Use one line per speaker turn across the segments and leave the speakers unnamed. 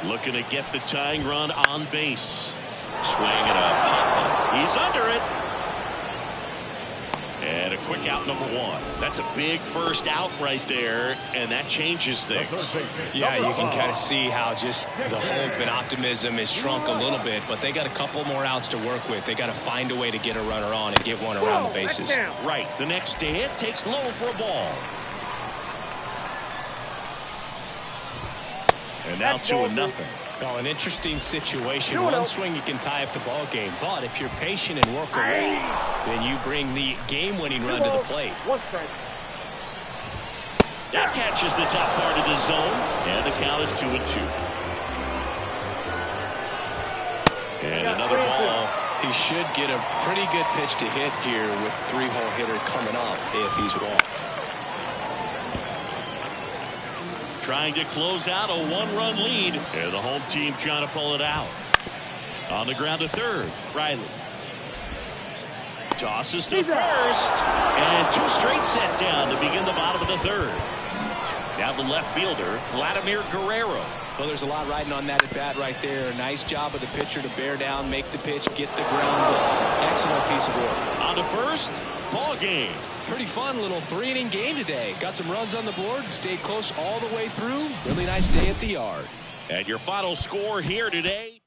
Looking to get the tying run on base. Swing and a pop-up. He's under it. And a quick out, number one. That's a big first out right there, and that changes things.
Yeah, you can kind of see how just the hope and optimism has shrunk a little bit, but they got a couple more outs to work with. They got to find a way to get a runner on and get one around the bases.
Right. The next to hit takes low for a ball. And now 2-0.
Oh, an interesting situation. One swing, you can tie up the ball game. But if you're patient and work away, then you bring the game-winning run to the plate.
That catches the top part of the zone. And the count is 2-2. And another ball.
He should get a pretty good pitch to hit here with three-hole hitter coming up if he's wrong.
Trying to close out a one-run lead. And the home team trying to pull it out. On the ground to third. Riley. Tosses to first. And two straight set down to begin the bottom of the third. Now the left fielder, Vladimir Guerrero.
Well, there's a lot riding on that at bat right there. Nice job of the pitcher to bear down, make the pitch, get the ground ball. Excellent piece of work.
On to first. Ball game.
Pretty fun little 3-inning game today. Got some runs on the board, stayed close all the way through. Really nice day at the yard.
And your final score here today.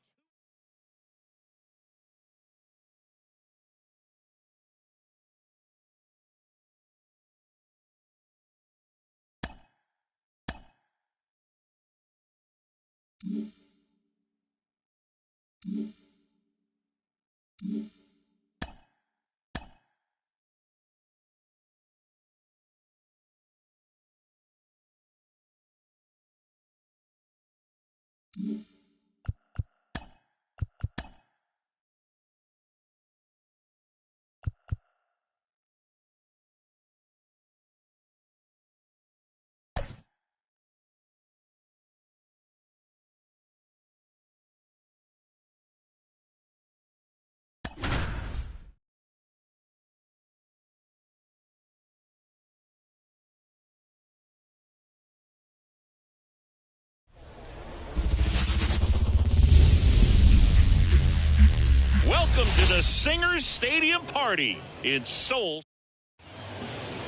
Welcome to the Singers Stadium party in Seoul.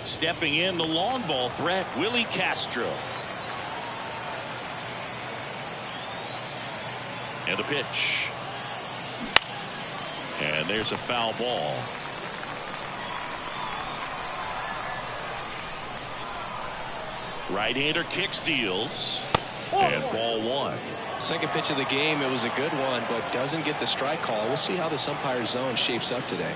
Stepping in the long ball threat, Willie Castro. And the pitch. And there's a foul ball. Right-hander kicks, deals. And ball one.
Second pitch of the game, it was a good one, but doesn't get the strike call. We'll see how this umpire's zone shapes up today.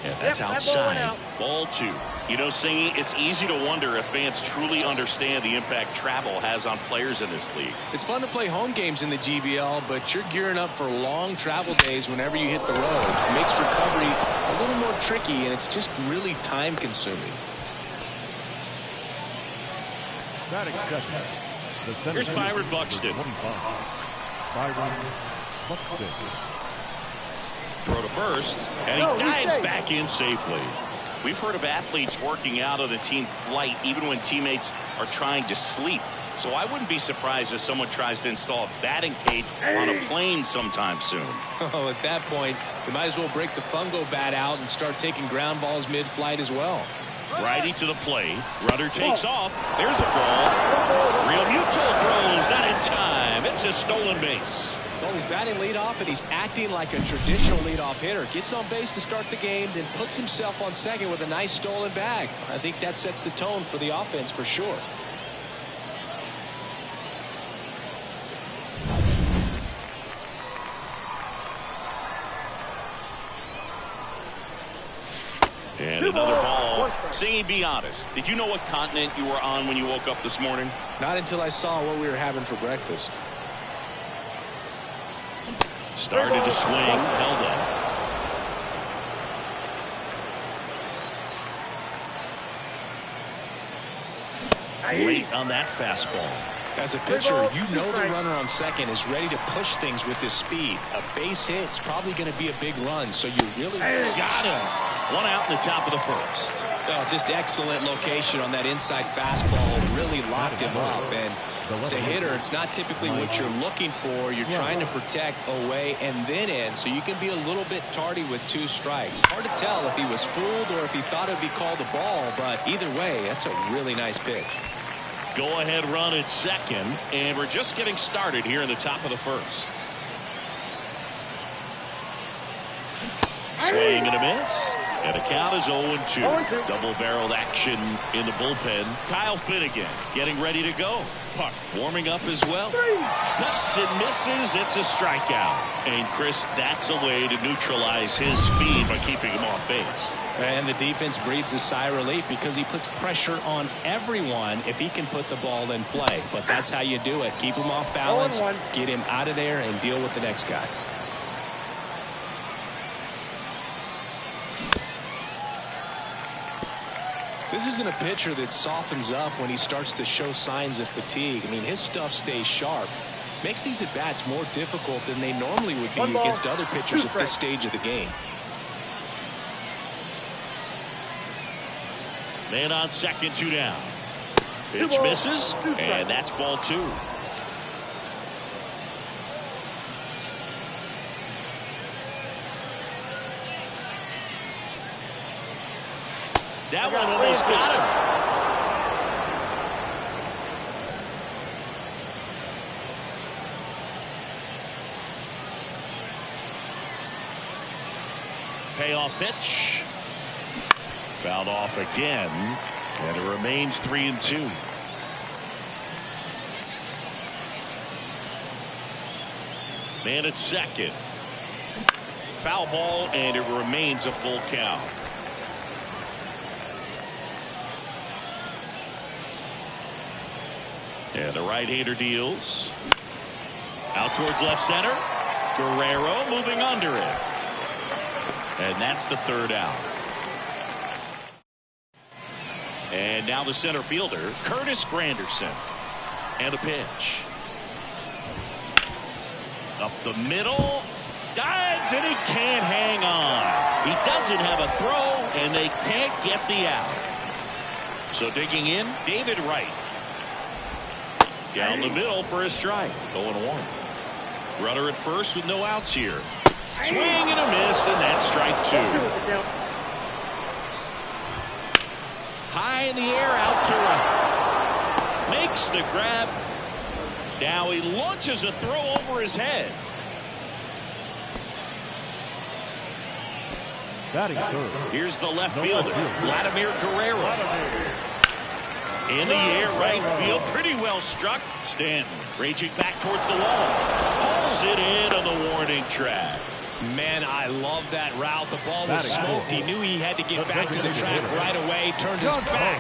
Yeah, that's outside. Ball two. You know, Singy, it's easy to wonder if fans truly understand the impact travel has on players in this league.
It's fun to play home games in the GBL, but you're gearing up for long travel days whenever you hit the road. It makes recovery a little more tricky, and it's just really time-consuming.
Here's Byron Buxton. Throw to first, and he dives back in safely. We've heard of athletes working out on the team flight even when teammates are trying to sleep. So I wouldn't be surprised if someone tries to install a batting cage on a plane sometime soon.
Oh, at that point, they might as well break the fungo bat out and start taking ground balls mid-flight as well.
Righty to the plate. Runner takes off. There's the ball. Real Mutual throws that in time. It's a stolen base.
Well, he's batting leadoff, and he's acting like a traditional leadoff hitter. Gets on base to start the game, then puts himself on second with a nice stolen bag. I think that sets the tone for the offense for sure.
And another ball. Singy, be honest. Did you know what continent you were on when you woke up this morning?
Not until I saw what we were having for breakfast.
Started to swing, held up. Late on that fastball.
As a pitcher, you know the runner on second is ready to push things with his speed. A base hit's probably going to be a big run, so you really got him.
One out in the top of the first.
Oh, just excellent location on that inside fastball. Really locked him up. And as a hitter, it's not typically what you're looking for. You're trying to protect away and then in, so you can be a little bit tardy with 2 strikes. Hard to tell if he was fooled or if he thought it would be called a ball, but either way, that's a really nice pitch.
Go ahead run at second, and we're just getting started here in the top of the first. Swing and a miss. And the count is 0-2. Double-barreled action in the bullpen. Kyle Finnegan getting ready to go. Puck warming up as well. Cuts and misses. It's a strikeout. And, Chris, that's a way to neutralize his speed by keeping him off base.
And the defense breathes a sigh of relief because he puts pressure on everyone if he can put the ball in play. But that's how you do it. Keep him off balance, get him out of there, and deal with the next guy. This isn't a pitcher that softens up when he starts to show signs of fatigue. I mean, his stuff stays sharp. Makes these at-bats more difficult than they normally would be against other pitchers at this stage of the game.
Man on second, 2 down. Pitch misses, and that's ball 2. That one almost got him. Payoff pitch. Fouled off again, and it remains 3-2. Man at second. Foul ball, and it remains a full count. And the right-hander deals. Out towards left center. Guerrero moving under it. And that's the 3rd out. And now the center fielder, Curtis Granderson. And a pitch. Up the middle. Dives, and he can't hang on. He doesn't have a throw, and they can't get the out. So digging in, David Wright. Down the middle for a strike. 0-1. Runner at first with no outs here. Swing and a miss, and that's strike 2. High in the air, out to right. Makes the grab. Now he launches a throw over his head. Here's the left fielder, Vladimir Guerrero. In the air, right field, pretty well struck. Stanton raging back towards the wall. Pulls it in on the warning track.
Man, I love that route. The ball was smoked. He knew he had to get back to the track right away. Turned his back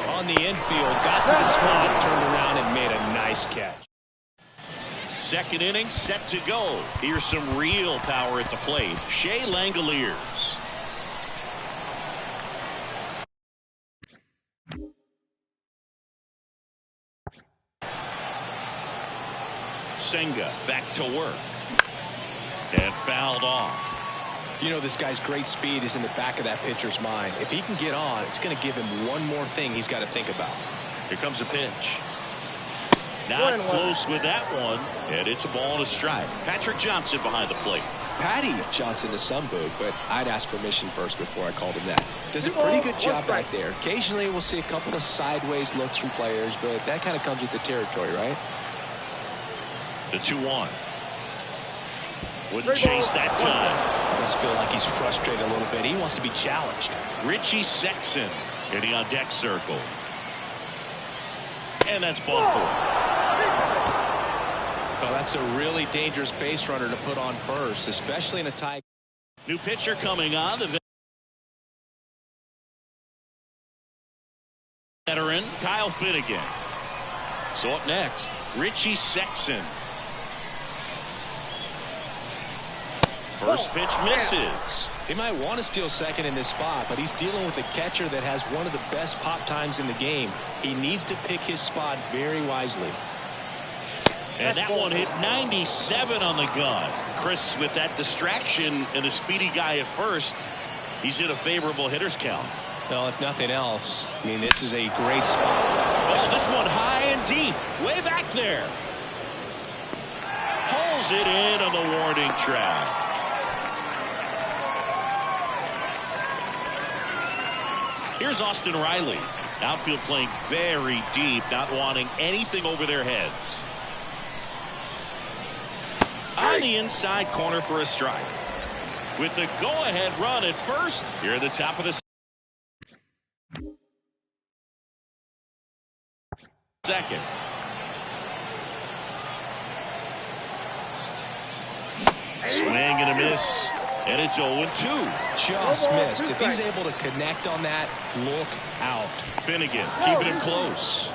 on the infield. Got to the spot, turned around, and made a nice catch.
Second inning set to go. Here's some real power at the plate. Shea Langoliers. Senga back to work. And fouled off.
You know, this guy's great speed is in the back of that pitcher's mind. If he can get on, it's going to give him one more thing he's got to think about.
Here comes a pitch. Not close with that one. And it's a ball and a strike. Patrick Johnson behind the plate.
Patty Johnson to some boot, but I'd ask permission first before I called him that. Does a pretty good job back there. Occasionally we'll see a couple of sideways looks from players, but that kind of comes with the territory, right?
The 2-1. Wouldn't chase that time.
I must feel like he's frustrated a little bit. He wants to be challenged.
Richie Sexson getting on deck circle. And that's ball 4.
Well, that's a really dangerous base runner to put on first, especially in a tie.
New pitcher coming on. The veteran, Kyle Finnegan. So up next, Richie Sexson. First pitch misses.
He might want to steal second in this spot, but he's dealing with a catcher that has one of the best pop times in the game. He needs to pick his spot very wisely.
And that one hit 97 on the gun. Chris, with that distraction and a speedy guy at first, He's in a favorable hitter's count.
Well, if nothing else, I mean, this is a great spot.
Oh, this one high and deep. Way back there. Pulls it in on the warning track. Here's Austin Riley. Outfield playing very deep, not wanting anything over their heads. On the inside corner for a strike. With the go-ahead run at first, here at the top of the second. Swing and a miss. And it's 0-2.
Just missed. If he's able to connect on that, look out.
Finnegan keeping him close.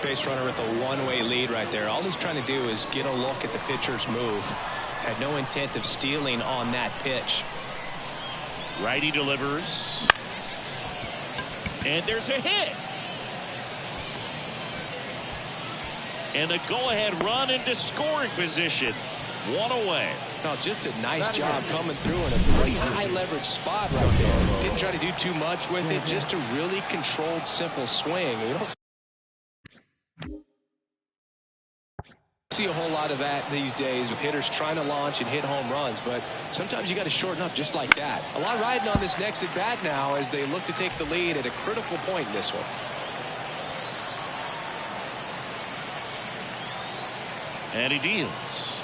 Base runner with a one-way lead right there. All he's trying to do is get a look at the pitcher's move. Had no intent of stealing on that pitch.
Righty delivers. And there's a hit. And a go-ahead run into scoring position. One away.
No, just a nice job coming through in a pretty high leverage spot right there. Didn't try to do too much with it. Just a really controlled, simple swing. We don't see a whole lot of that these days with hitters trying to launch and hit home runs, but sometimes you got to shorten up just like that. A lot riding on this next at bat now as they look to take the lead at a critical point in this one.
And he deals.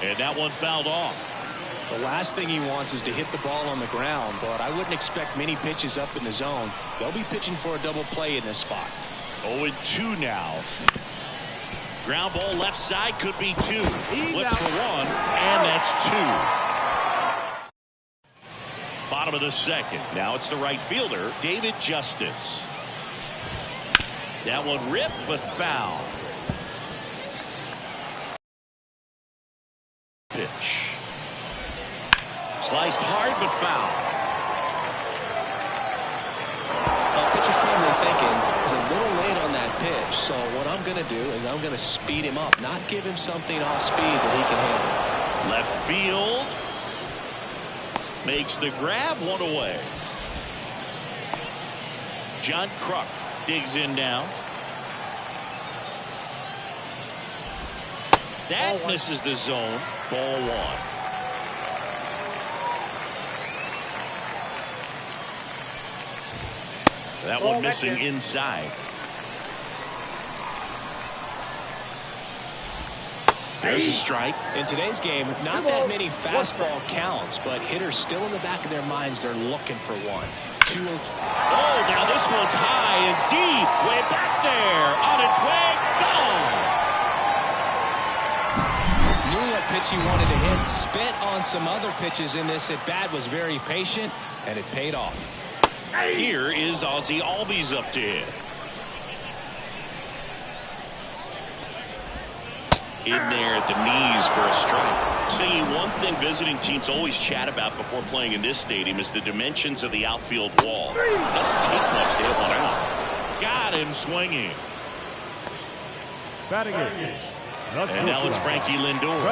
And that one fouled off.
The last thing he wants is to hit the ball on the ground, but I wouldn't expect many pitches up in the zone. They'll be pitching for a double play in this spot.
0-2 now. Ground ball left side, could be 2. Flips for 1, and that's 2. Bottom of the second. Now it's the right fielder, David Justice. That one ripped, but foul. Pitch. Sliced hard, but foul.
Well, pitcher's probably thinking he's a little late on that pitch, so what I'm going to do is I'm going to speed him up, not give him something off speed that he can handle.
Left field. Makes the grab, 1 away. John Kruk digs in now. That misses the zone. Ball 1. That one missing inside. There's a strike.
In today's game, not that many fastball counts, but hitters still in the back of their minds, they're looking for one. 2-0.
Oh, now this one's high and deep. Way back there. On its way. Gone.
Knew what pitch he wanted to hit. Spent on some other pitches in this at bat. Was very patient, and it paid off.
Here is Ozzie Albies up to hit. In there at the knees for a strike. Saying one thing visiting teams always chat about before playing in this stadium is the dimensions of the outfield wall. Doesn't take much to hit one out. Got him swinging.
Batting it.
And now it's Frankie Lindor.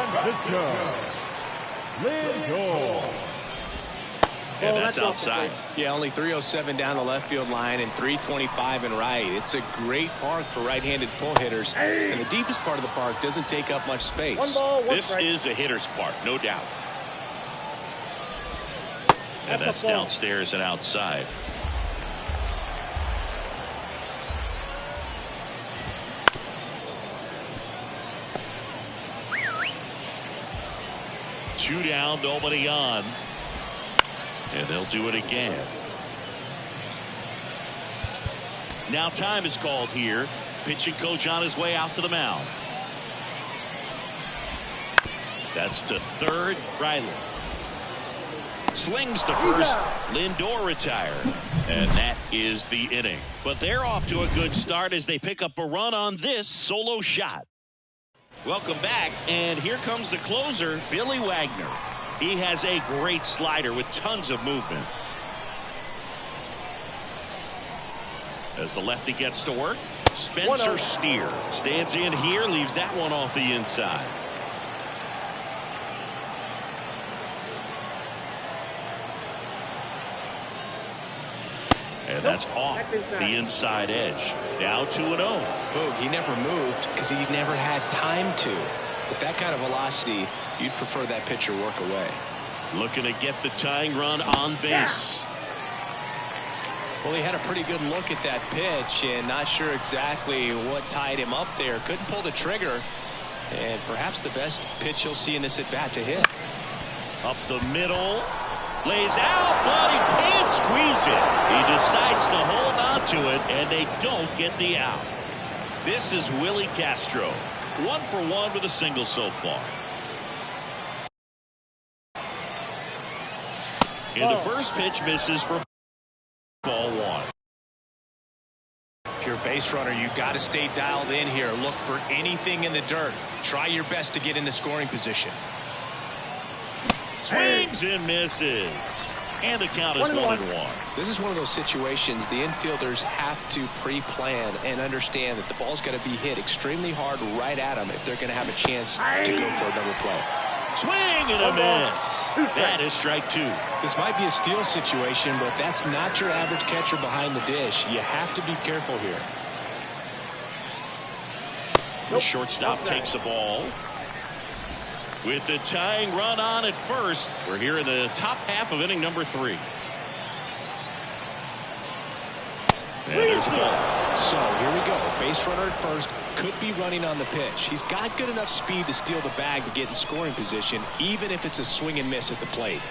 And that's outside.
Yeah, only 307 down the left field line and 325 in right. It's a great park for right-handed pull hitters. And the deepest part of the park doesn't take up much space.
This is a hitter's park, no doubt. And that's downstairs and outside. Two down, nobody on. And they'll do it again. Now time is called here. Pitching coach on his way out to the mound. That's to third, Riley. Slings to first. Lindor retired. And that is the inning. But they're off to a good start as they pick up a run on this solo shot. Welcome back, and here comes the closer, Billy Wagner. He has a great slider with tons of movement. As the lefty gets to work, Spencer Steer stands in here, leaves that one off the inside. And that's off the inside edge. Now 2-0.
Boog, he never moved because he never had time to. With that kind of velocity, you'd prefer that pitcher work away.
Looking to get the tying run on base.
Well, he had a pretty good look at that pitch and not sure exactly what tied him up there. Couldn't pull the trigger. And perhaps the best pitch you'll see in this at-bat to hit.
Up the middle. Lays out, but he can't squeeze it. He decides to hold on to it, and they don't get the out. This is Willie Castro. 1 for 1 with a single so far. And the first pitch misses for ball 1.
If you're a base runner, you've got to stay dialed in here. Look for anything in the dirt. Try your best to get into scoring position.
Swings and misses. And the count is 1-1.
This is one of those situations the infielders have to pre-plan and understand that the ball's got to be hit extremely hard right at them if they're going to have a chance to go for a double play.
Swing and a miss. That is strike 2.
This might be a steal situation, but that's not your average catcher behind the dish. You have to be careful here.
The shortstop takes the ball. With the tying run on at first, we're here in the top half of inning number 3. And there's a ball.
So here we go. Base runner at first, could be running on the pitch. He's got good enough speed to steal the bag to get in scoring position, even if it's a swing and miss at the plate.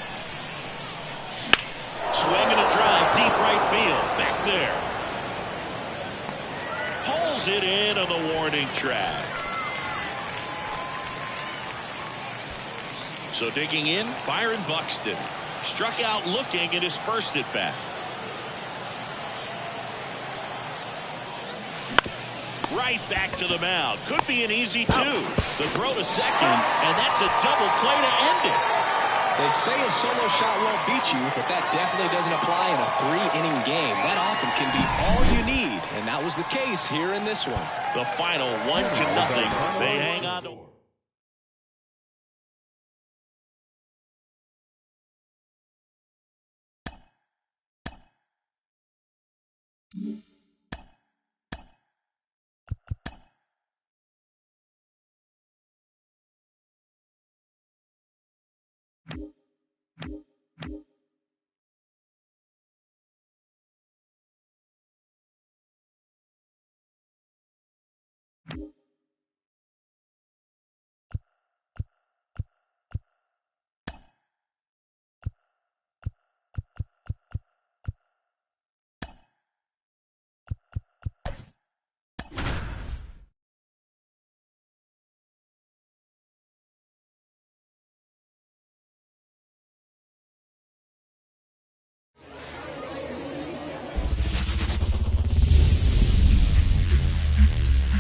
Swing and a drive, deep right field. Back there. Pulls it in on the warning track. So digging in, Byron Buxton. Struck out looking at his first at bat. Right back to the mound. Could be an easy 2. The throw to second, and that's a double play to end it.
They say a solo shot won't beat you, but that definitely doesn't apply in a 3-inning game. That often can be all you need, and that was the case here in this one.
The final 1-0. They hang on to.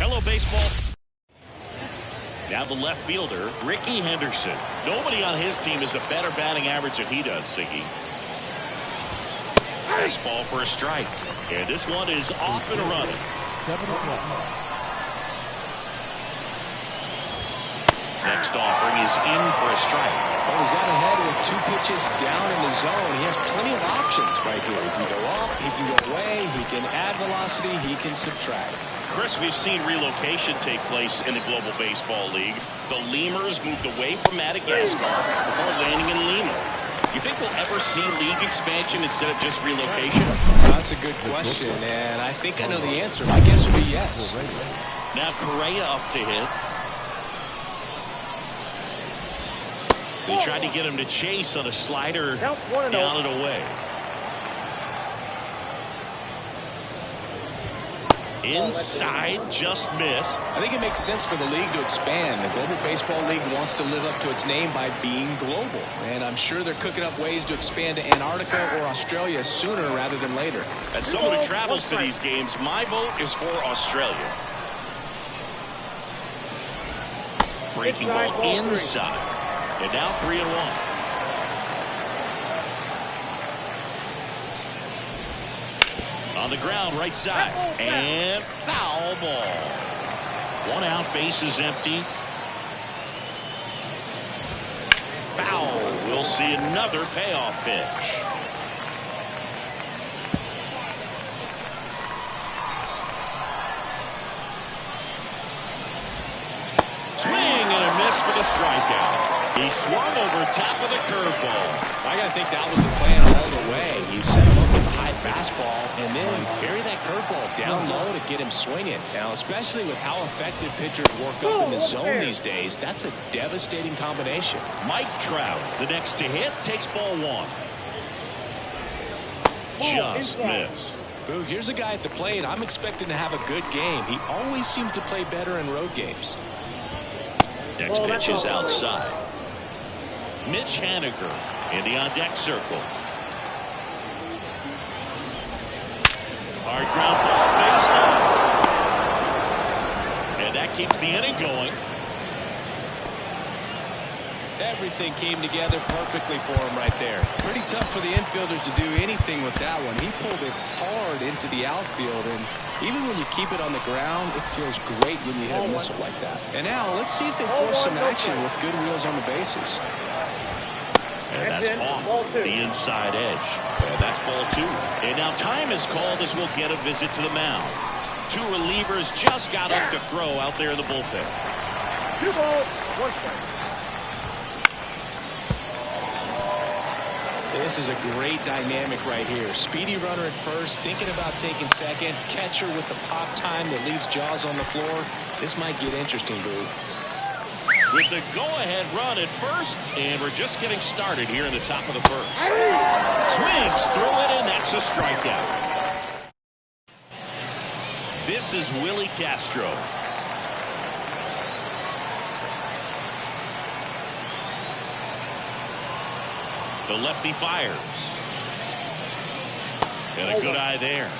Hello, baseball. Now the left fielder, Ricky Henderson. Nobody on his team has a better batting average than he does, Siggy. Baseball for a strike. And this one is off and running. Next offering is in for a strike.
Well, he's got ahead with 2 pitches down in the zone. He has plenty of options right here. He can go up, he can go away, he can add velocity, he can subtract.
Chris, we've seen relocation take place in the Global Baseball League. The Lemurs moved away from Madagascar before landing in Lima. You think we'll ever see league expansion instead of just relocation?
That's a good question, and I think I know the answer. My guess would be yes.
Now Correa up to hit. They tried to get him to chase on a slider down and away. Inside, just missed.
I think it makes sense for the league to expand. The Global Baseball League wants to live up to its name by being global. And I'm sure they're cooking up ways to expand to Antarctica or Australia sooner rather than later.
As someone who travels to these games, my vote is for Australia. Breaking ball inside. And now 3-1. On the ground, right side, and foul ball. 1 out, base is empty. Foul. We'll see another payoff pitch. a strikeout. He swung over top of the curveball.
I got to think that was the plan all the way. He set him up with a high fastball and then bury that curveball down low to get him swinging. Now, especially with how effective pitchers work up in the zone these days, that's a devastating combination.
Mike Trout, the next to hit, takes ball one. Just missed.
Boog, here's a guy at the plate. I'm expecting to have a good game. He always seems to play better in road games.
Next pitch is outside. Mitch Haniger in the on-deck circle. Hard ground ball, baseline. And that keeps the inning going.
Everything came together perfectly for him right there. Pretty tough for the infielders to do anything with that one. He pulled it hard into the outfield, and even when you keep it on the ground, it feels great when you hit a missile like that. And now let's see if they force some action with good wheels on the bases.
And that's off the inside edge. And that's ball two. And now time is called as we'll get a visit to the mound. Two relievers just got up to throw out there in the bullpen.
2 balls, 1 strike.
This is a great dynamic right here. Speedy runner at first, thinking about taking second. Catcher with the pop time that leaves Jaws on the floor. This might get interesting, Boo.
With the go-ahead run at first, and we're just getting started here in the top of the first. Swings through it, and that's a strikeout. This is Willie Castro. The lefty fires. And a good eye there.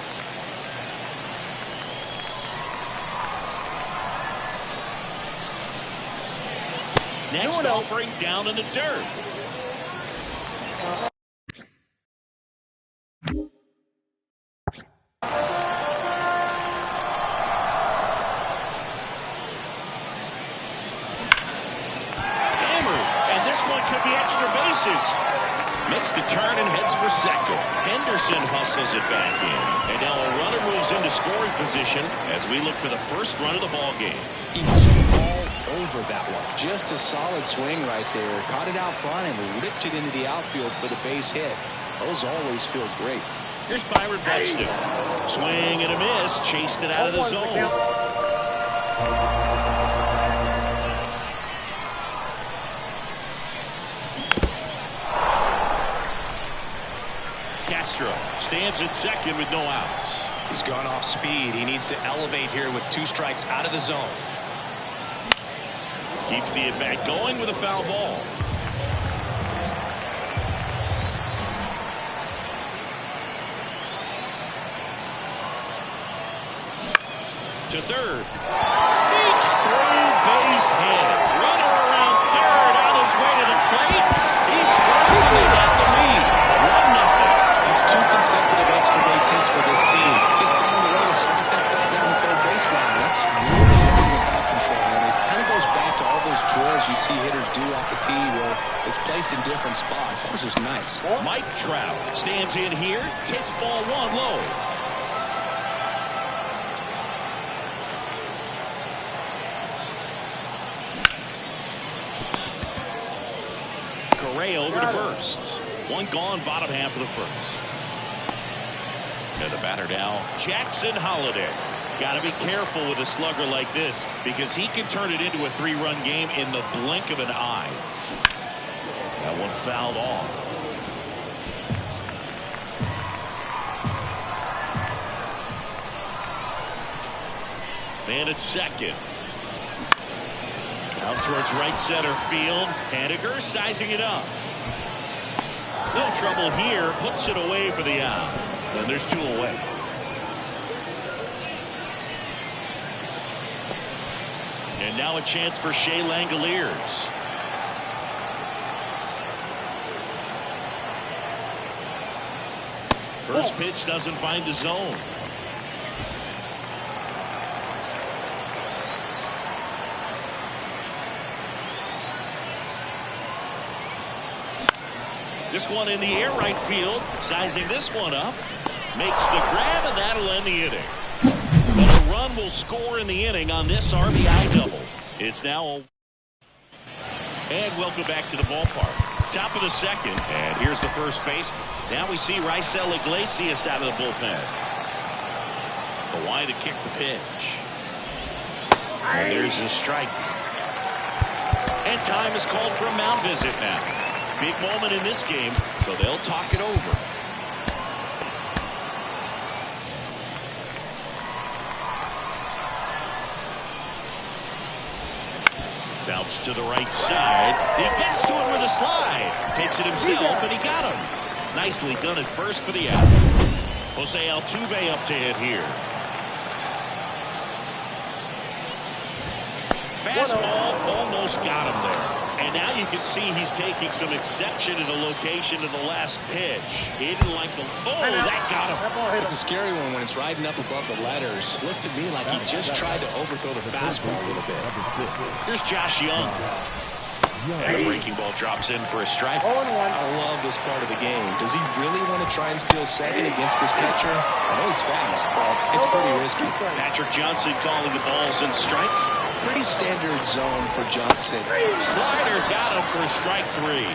Next offering down in the dirt. Hammered, and this one could be extra bases. Makes the turn and heads for second. Henderson hustles it back in. And now a runner moves into scoring position as we look for the first run of the ball game.
He was all over that one. Just a solid swing right there. Caught it out front and ripped it into the outfield for the base hit. Those always feel great.
Here's Byron Buxton. Swing and a miss. Chased it out of the zone. Castro stands at second with no outs.
He's gone off speed. He needs to elevate here with 2 strikes out of the zone.
Keeps the at-bat going with a foul ball. To third. Sneaks through, base hit. Runner around third on his way to the plate. He scores and they got the lead. 1-0.
That's 2 consecutive extra base hits for this team. Just found a way to slap that ball down the third baseline. That's really excellent ball control. And it kind of goes back to all those drills you see hitters do off the tee where it's placed in different spots. That was just nice.
Mike Trout stands in here, takes ball 1 low. Correa over to first. 1 gone, bottom half of the first. And the batter now, Jackson Holliday. Got to be careful with a slugger like this because he can turn it into a 3-run game in the blink of an eye. That one fouled off. Man at second. Out towards right center field. Haniger sizing it up. Little trouble here. Puts it away for the out. And there's 2 away. And now a chance for Shea Langoliers. First pitch doesn't find the zone. This one in the air right field. Sizing this one up. Makes the grab, and that'll end the inning. But a run will score in the inning on this RBI double. It's now And welcome back to the ballpark. Top of the second, and here's the first baseman. Now we see Raisel Iglesias out of the bullpen. Kawhi to kick the pitch. And there's a strike. And time is called for a mound visit now. Big moment in this game, so they'll talk it over. Bounce to the right side. He gets to it with a slide. Takes it himself, and he got him. Nicely done at first for the out. Jose Altuve up to hit here. Fastball almost got him there. And now you can see he's taking some exception to the location of the last pitch. He didn't like the... Oh, that got him.
It's a scary one when it's riding up above the letters. Looked to me like he just tried to overthrow the fastball a little bit.
Here's Josh Young. And the breaking ball drops in for a strike.
I love this part of the game. Does he really want to try and steal second against this catcher? I know he's fast, but it's pretty risky.
Patrick Johnson calling the balls and strikes.
Pretty standard zone for Johnson.
Slider got him for strike 3.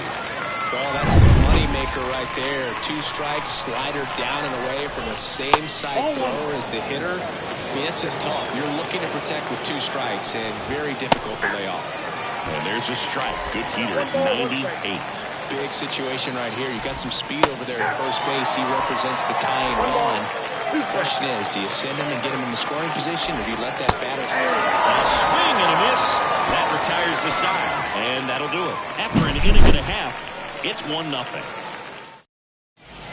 Well, that's the moneymaker right there. 2 strikes, slider down and away from the same side thrower as the hitter. I mean, it's just tough. You're looking to protect with 2 strikes and very difficult to lay off.
And there's a strike. Good heater at 98.
Big situation right here. You got some speed over there at first base. He represents the tying run. The question is, do you send him and get him in the scoring position, or do you let that batter...
A swing and a miss. That retires the side. And that'll do it. After an inning and a half, it's 1-0.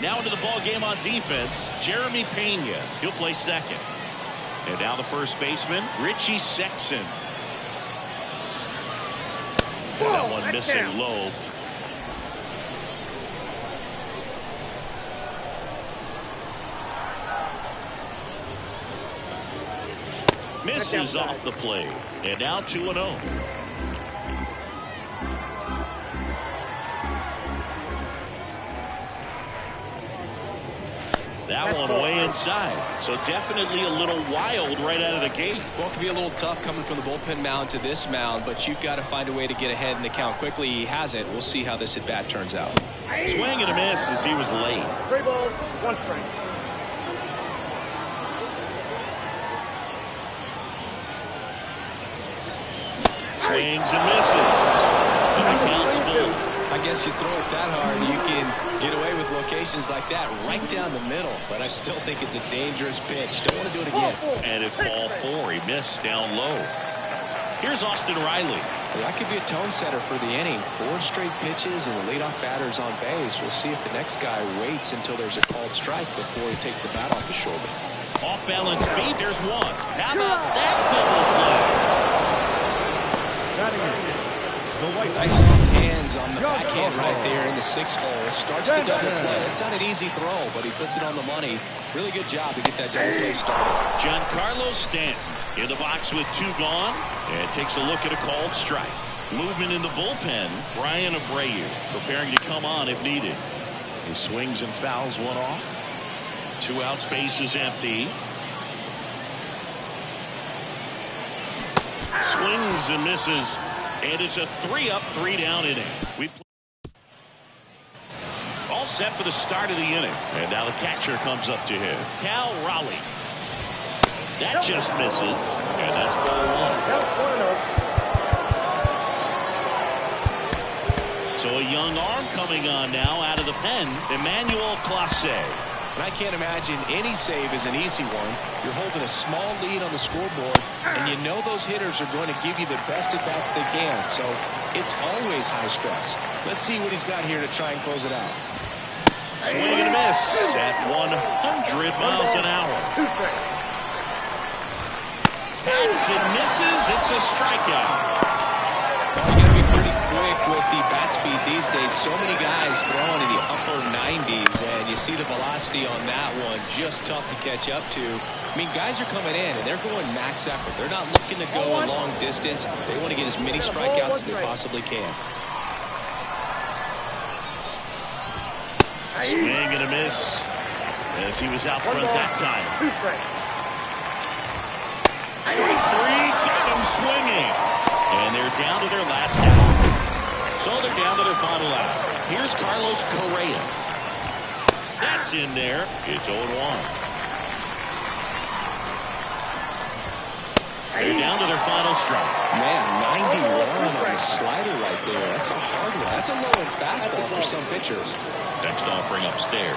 Now into the ball game on defense, Jeremy Pena. He'll play second. And now the first baseman, Richie Sexson. And that one missing low. Misses off the plate. And now 2-0. That one way inside. So definitely a little wild right out of the gate.
Well, it can be a little tough coming from the bullpen mound to this mound, but you've got to find a way to get ahead in the count quickly. He hasn't. We'll see how this at-bat turns out.
Swing and a miss as he was late.
3 balls, 1 strike.
Swings and misses. And the count's full.
I guess you throw it that hard, you can get away with locations like that right down the middle. But I still think it's a dangerous pitch. Don't want to do it again.
And it's ball 4. He missed down low. Here's Austin Riley.
Well, that could be a tone setter for the inning. 4 straight pitches and the leadoff batter's on base. We'll see if the next guy waits until there's a called strike before he takes the bat off his shoulder.
Off balance beat. There's 1. How about that double play?
Nice soft hands on the backhand right there in the 6th hole. Starts the double play. It's not an easy throw, but he puts it on the money. Really good job to get that double play started.
Giancarlo Stanton in the box with 2 gone and takes a look at a called strike. Movement in the bullpen. Brian Abreu preparing to come on if needed. He swings and fouls one off. 2 outs, base is empty. Swings and misses. And it's a 3-up, 3-down inning. All set for the start of the inning. And now the catcher comes up to him. Cal Raleigh. That just misses. And that's ball 1. So a young arm coming on now out of the pen. Emmanuel Clase.
And I can't imagine any save is an easy one. You're holding a small lead on the scoreboard, and you know those hitters are going to give you the best at-bats they can. So it's always high stress. Let's see what he's got here to try and close it out.
Swing and a miss at 100 miles an hour. Bats and misses. It's a strikeout.
Well, you got to be pretty quick with the bat speed these days. So many guys throwing in the upper 90s, and you see the velocity on that one. Just tough to catch up to. I mean, guys are coming in, and they're going max effort. They're not looking to go a long distance. They want to get as many strikeouts as they possibly can.
Swing and a miss as he was out front that time. Strike 3, got him swinging. And they're down to their last out. So they're down to their final out. Here's Carlos Correa. That's in there. It's 0-1. They're down to their final strike.
Man, 91 on the slider right there. That's a hard one. That's a low-end fastball for some pitchers.
Next offering upstairs.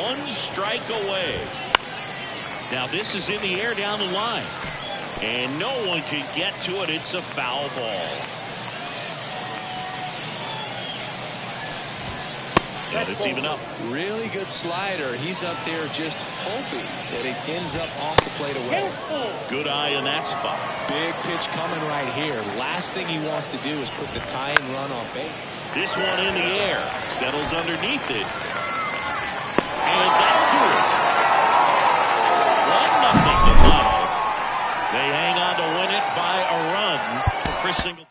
One strike away. Now this is in the air down the line. And no one can get to it. It's a foul ball. And it's even up.
Really good slider. He's up there just hoping that it ends up off the plate away.
Good eye in that spot.
Big pitch coming right here. Last thing he wants to do is put the tying run on base.
This one in the air. Settles underneath it. And that'll do it. 1-0 the final. They hang on to win it by a run for Chris Singleton.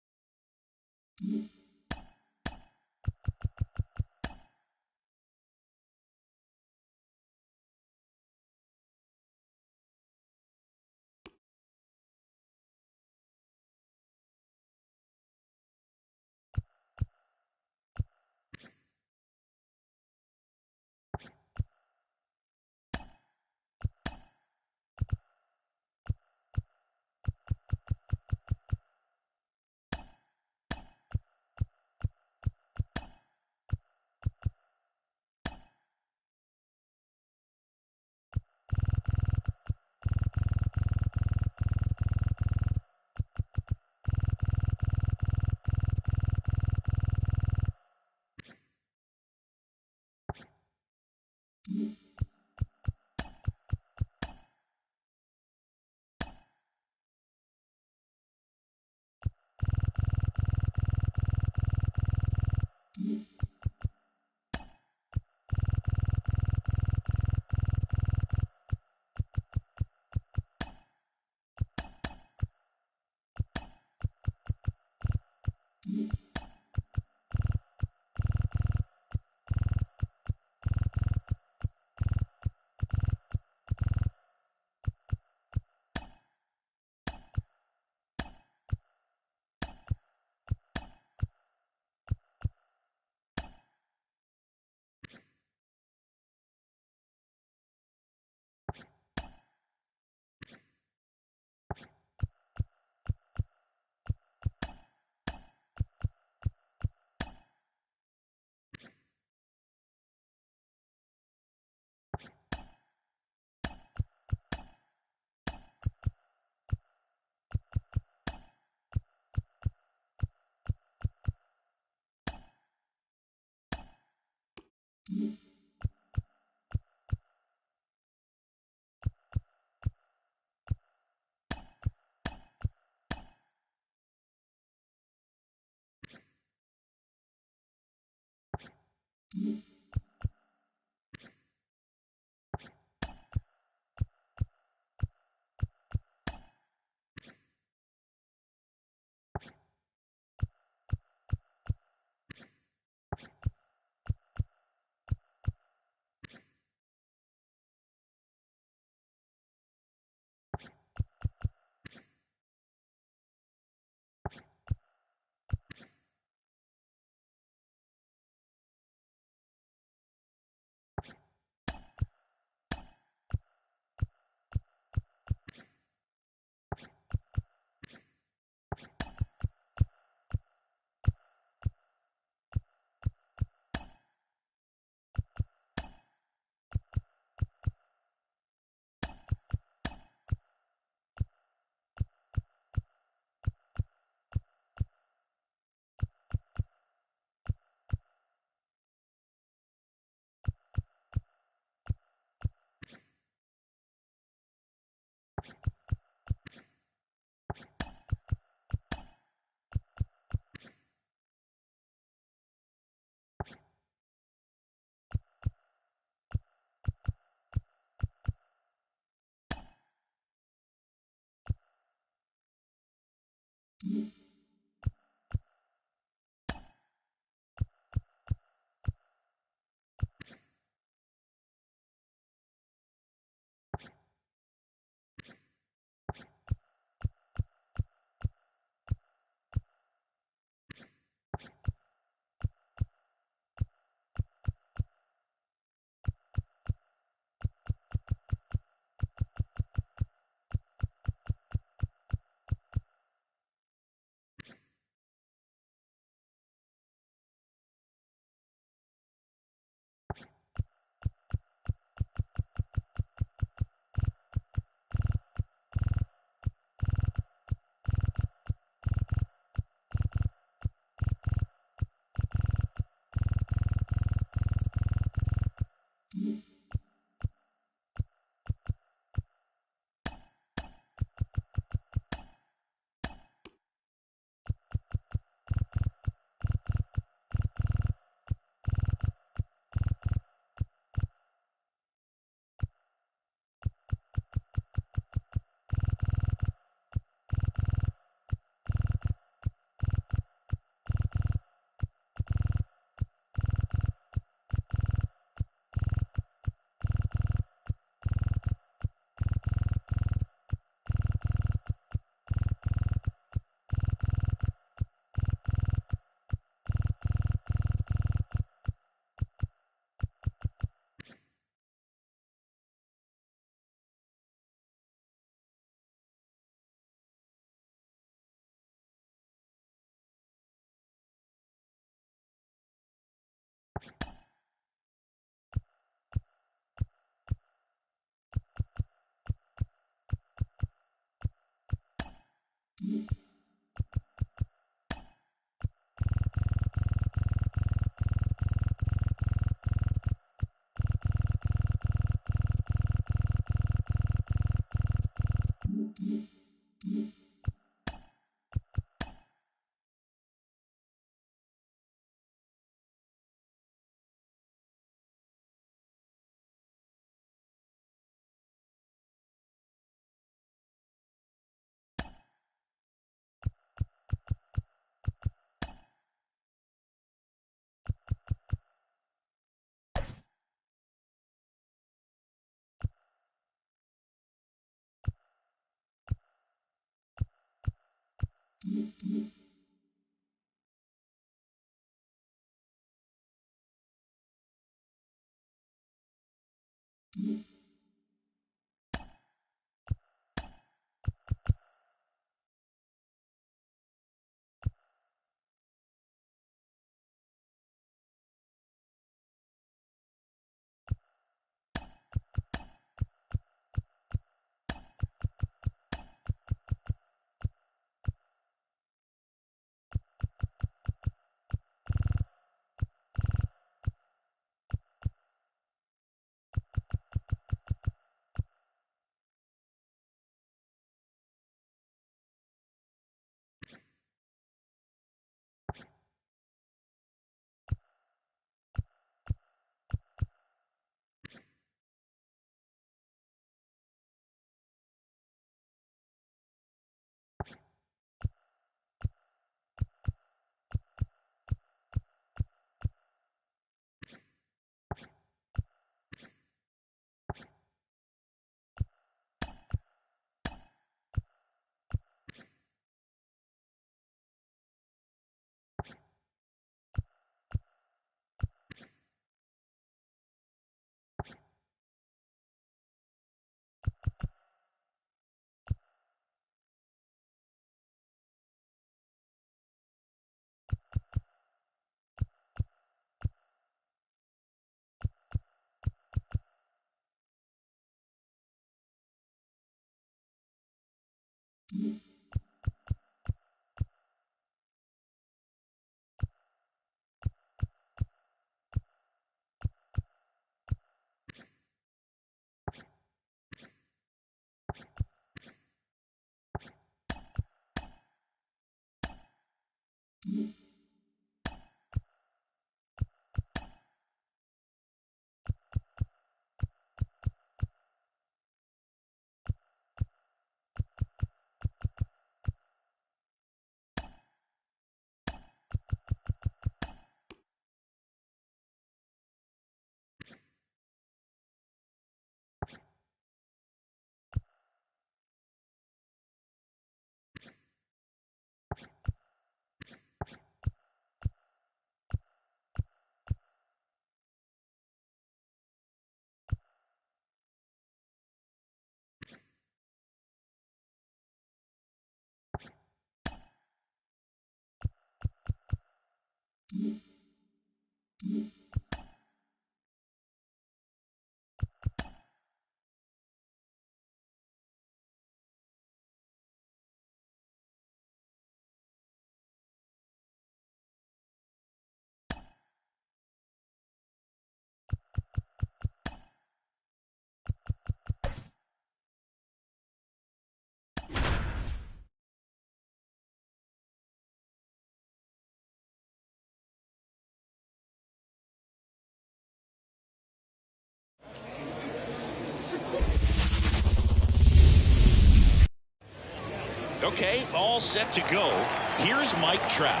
Okay, all set to go. Here's Mike Trout.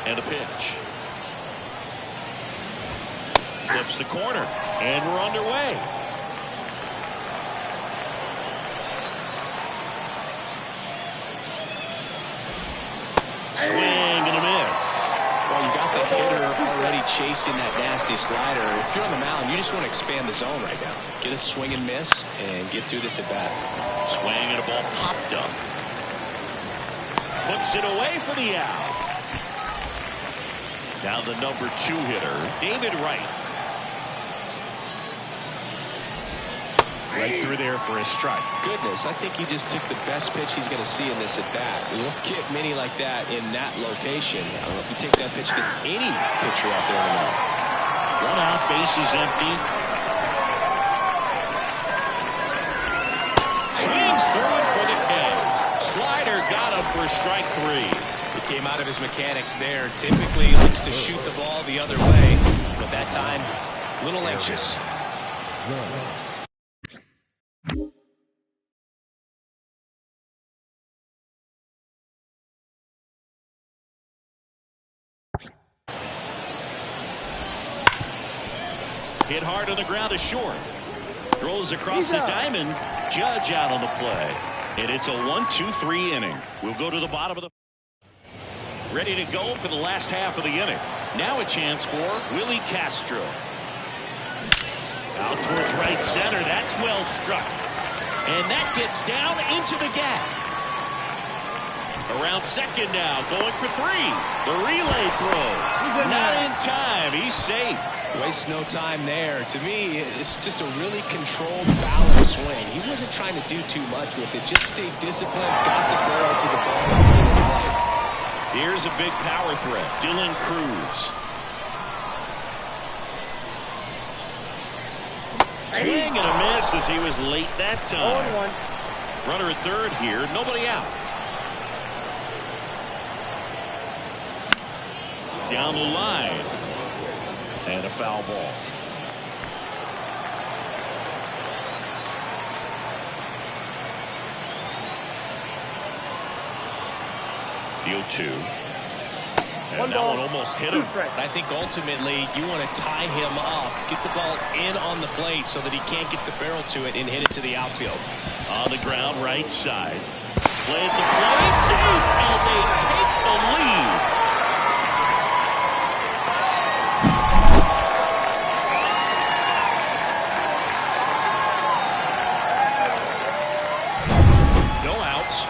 And a pitch. Flips the corner. And we're underway. Swing and a miss.
Well, you got the hitter already chasing that nasty slider. If you're on the mound, you just want to expand the zone right now. Get a swing and miss and get through this at bat.
Swing and a ball popped up. Puts it away for the out. Now the number 2 hitter, David Wright. Right through there for a strike.
Goodness, I think he just took the best pitch he's going to see in this at bat. You don't get many like that in that location. I don't know if you take that pitch against any pitcher out there or not.
1 out, base is empty. Swings through it for the K. Slider got him for strike 3.
He came out of his mechanics there. Typically likes to shoot the ball the other way, but that time, a little anxious.
Hit hard on the ground to short. Throws across the diamond. Judge out on the play. And it's a 1-2-3 inning. We'll go to the bottom of the... Ready to go for the last half of the inning. Now a chance for Willie Castro. Out towards right center. That's well struck. And that gets down into the gap. Around second now, going for three. The relay throw. Not in time. He's safe.
Wastes no time there. To me, it's just a really controlled, balanced swing. He wasn't trying to do too much with it. Just stayed disciplined, got the barrel to the ball, and made it play.
Here's a big power threat. Dylan Cruz. Swing and a miss as he was late that time. Runner at third here. Nobody out. Down the line. And a foul ball. The 0-2. And that one almost hit him.
I think ultimately you want to tie him up, get the ball in on the plate so that he can't get the barrel to it and hit it to the outfield.
On the ground, right side. Play at the plate, safe, and they take the lead. No outs.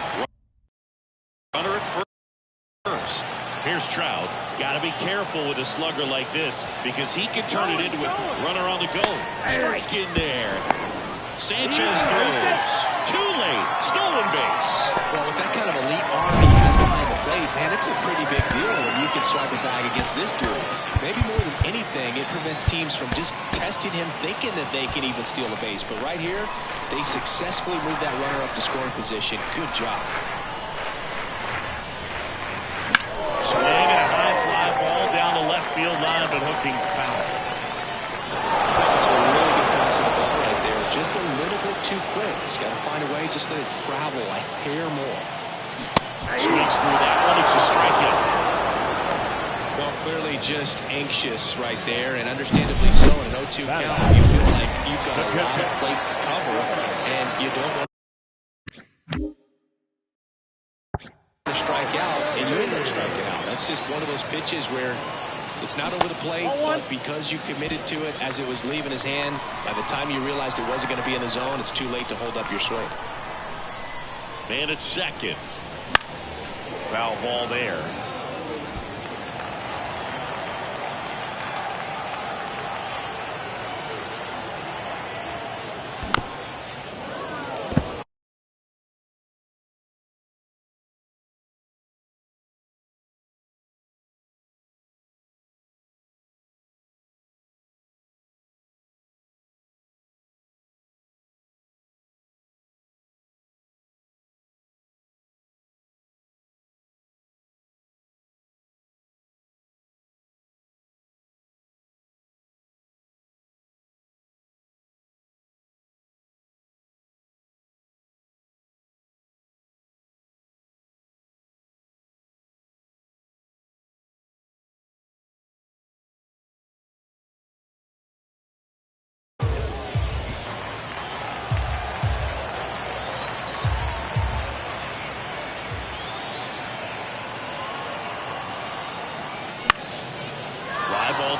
Runner at first. Here's Trout. Got to be careful with a slugger like this because he can turn it into a runner on the go. Strike in there. Sanchez throws. Too late. Stolen base.
Well, with that kind of elite arm he has behind the plate, man, it's a pretty big deal when you can strike a bag against this dude. Maybe more than anything, it prevents teams from just testing him, thinking that they can even steal a base. But right here, they successfully moved that runner up to scoring position. Good job.
Swing and a high fly ball down the left field line, but hooking foul.
That's a really good passing ball right there. Just a little bit too quick. He's got to find a way, just let it travel a hair more.
Swings through that one. It's a strikeout.
Well, clearly just anxious right there, and understandably so in an 0-2 count. You feel like you've got a lot of plate to cover, and you don't want to strike out, and you end up striking out. That's just one of those pitches where it's not over the plate, but because you committed to it as it was leaving his hand, by the time you realized it wasn't going to be in the zone, it's too late to hold up your swing.
Man at second. Foul ball there.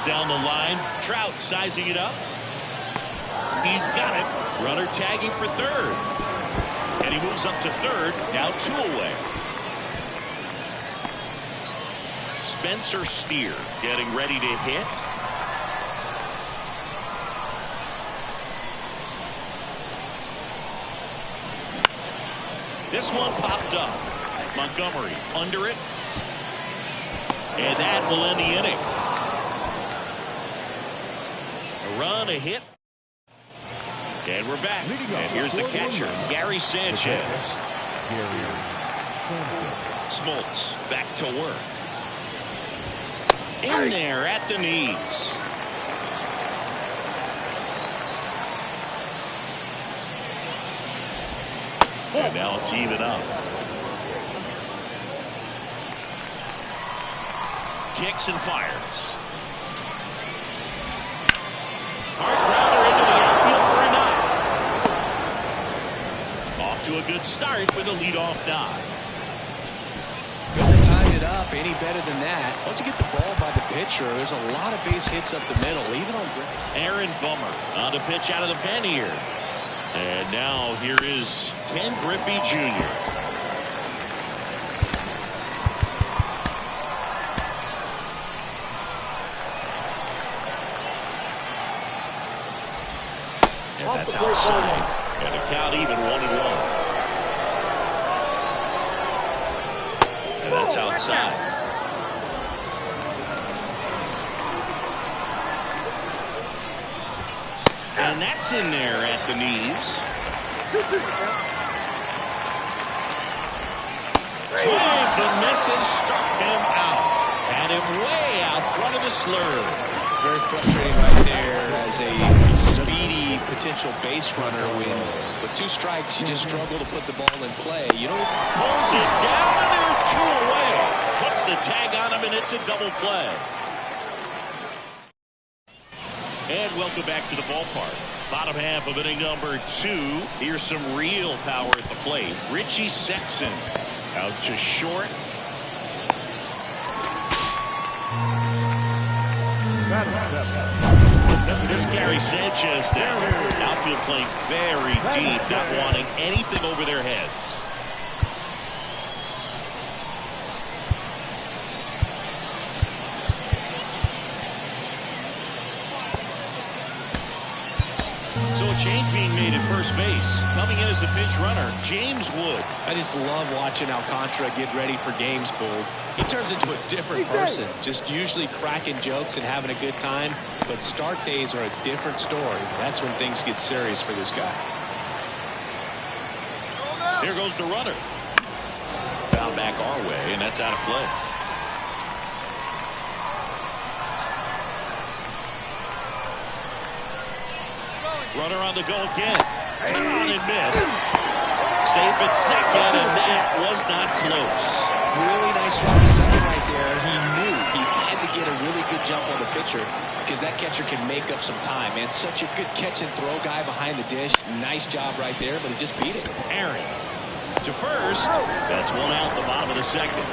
Down the line. Trout sizing it up. He's got it. Runner tagging for third. And he moves up to third. Now 2 away. Spencer Steer getting ready to hit. This one popped up. Montgomery under it. And that will end the inning. A run, a hit. And we're back. And here's the catcher, Gary Sanchez. Smoltz back to work. In there at the knees. And now it's even up. Kicks and fires. Hard grounder into the outfield for a knock. Off to a good start with a leadoff dive.
Couldn't have tied it up. any better than that. Once you get the ball by the pitcher, there's a lot of base hits up the middle, even on
Aaron Bummer on the pitch out of the pen here. And now here is Ken Griffey Jr. And that's outside. And a count even 1-1. And that's outside. And that's in there at the knees. Swings and misses, struck him out. Had him way out front of the slur.
Very frustrating right there as a speedy potential base runner when with 2 strikes you just struggle to put the ball in play. You don't
pulls it down and there are 2 away. Puts the tag on him and it's a double play. And welcome back to the ballpark. Bottom half of inning number 2. Here's some real power at the plate. Richie Sexson out to short. There's Gary Sanchez now. Outfield playing very deep, not wanting anything over their heads. So a change being made at first base. Coming in as the pinch runner, James Wood.
I just love watching Alcantara get ready for games, Bull. He turns into a different person, just usually cracking jokes and having a good time. But start days are a different story. That's when things get serious for this guy.
Here goes the runner. Foul back our way, and that's out of play. Runner on the go again. Turn on and miss. Safe at second, and that was not close.
Really nice run to second right there. He knew he had to get a really good jump on the pitcher because that catcher can make up some time. Man, such a good catch and throw guy behind the dish. Nice job right there, but he just beat it.
Aaron to first. That's 1 out the bottom of the second.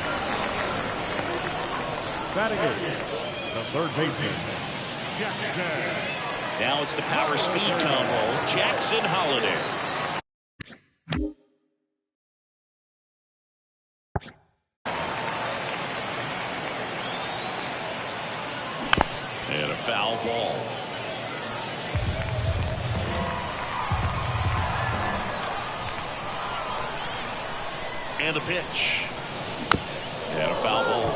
Batting it, the third baseman, Jackson.
Now it's the power speed combo, Jackson Holliday. And a foul ball. And the pitch. And a foul ball.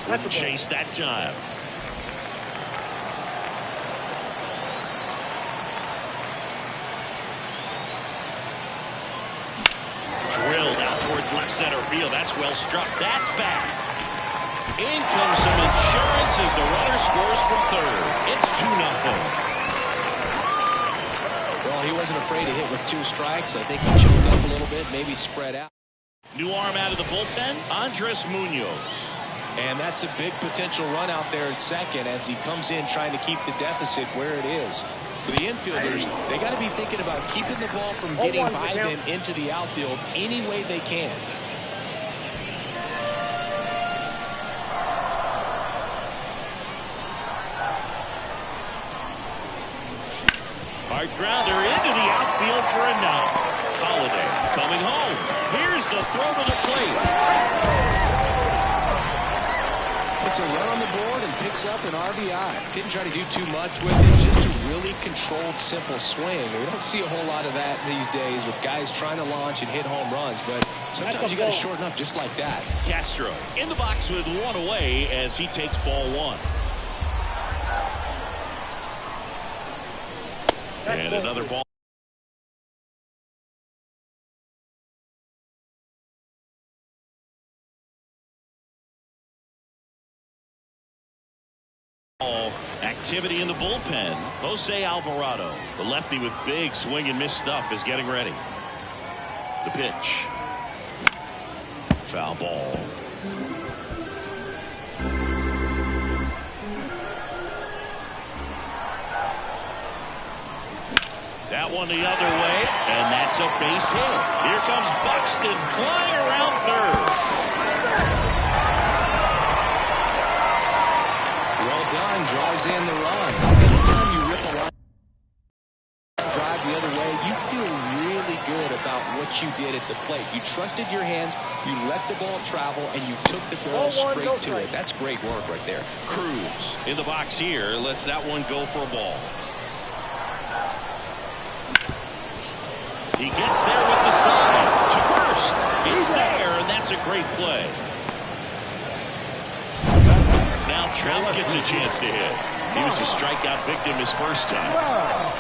Wouldn't chase that time. Drilled out towards left center field. That's well struck. That's back. In comes some insurance as the runner scores from third. It's 2-0.
Well, he wasn't afraid to hit with 2 strikes. I think he choked up a little bit, maybe spread out.
New arm out of the bullpen, Andres Munoz.
And that's a big potential run out there at second as he comes in trying to keep the deficit where it is. For the infielders, they got to be thinking about keeping the ball from getting by them into the outfield any way they can.
Hard grounder into the outfield for a knock. Holliday coming home. Here's the throw to the plate.
Puts a run on the board and picks up an RBI. Didn't try to do too much with it. Just a really controlled, simple swing. We don't see a whole lot of that these days with guys trying to launch and hit home runs. But sometimes you got to shorten up just like that.
Castro in the box with 1 away as he takes ball 1. And another ball. Activity in the bullpen. Jose Alvarado, the lefty with big swing and miss stuff, is getting ready. The pitch. Foul ball. That one the other way, and that's a base hit. Here comes Buxton flying around third.
Well done. Drives in the run. Anytime you rip a line drive the other way, you feel really good about what you did at the plate. You trusted your hands, you let the ball travel, and you took the barrel straight to it. That's great work right there.
Cruz in the box here lets that one go for a ball. He gets there with the slide to first. It's there, and that's a great play. Now Trout gets a chance to hit. He was a strikeout victim his first time.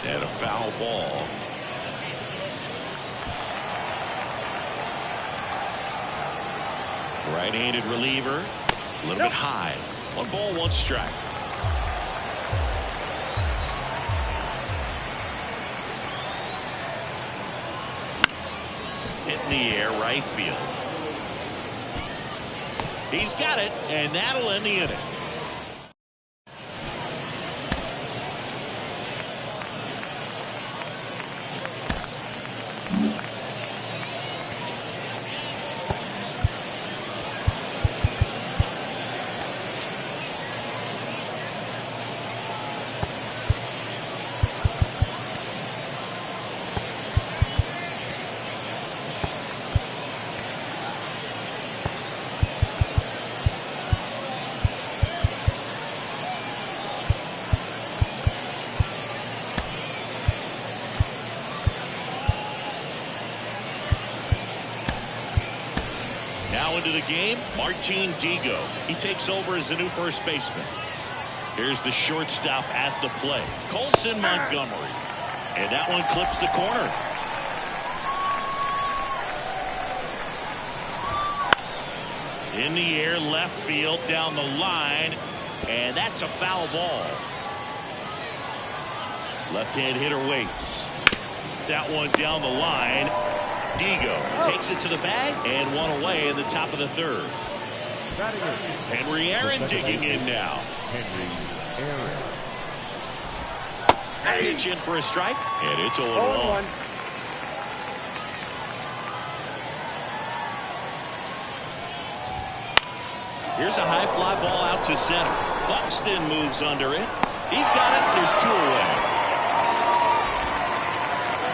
And a foul ball. Right-handed reliever. A little bit high. 1 ball, 1 strike. Hit in the air, right field. He's got it, and that'll end the inning. Now into the game, Martin Digo. He takes over as the new first baseman. Here's the shortstop at the plate, Colson Montgomery. And that one clips the corner. In the air, left field, down the line. And that's a foul ball. Left-hand hitter waits. That one down the line. Digo takes it to the bag and one away in the top of the third. Henry Aaron digging in now.
Henry Aaron.
Pitch in for a strike, and it's 0-1. Here's a high fly ball out to center. Buxton moves under it. He's got it. There's 2 away.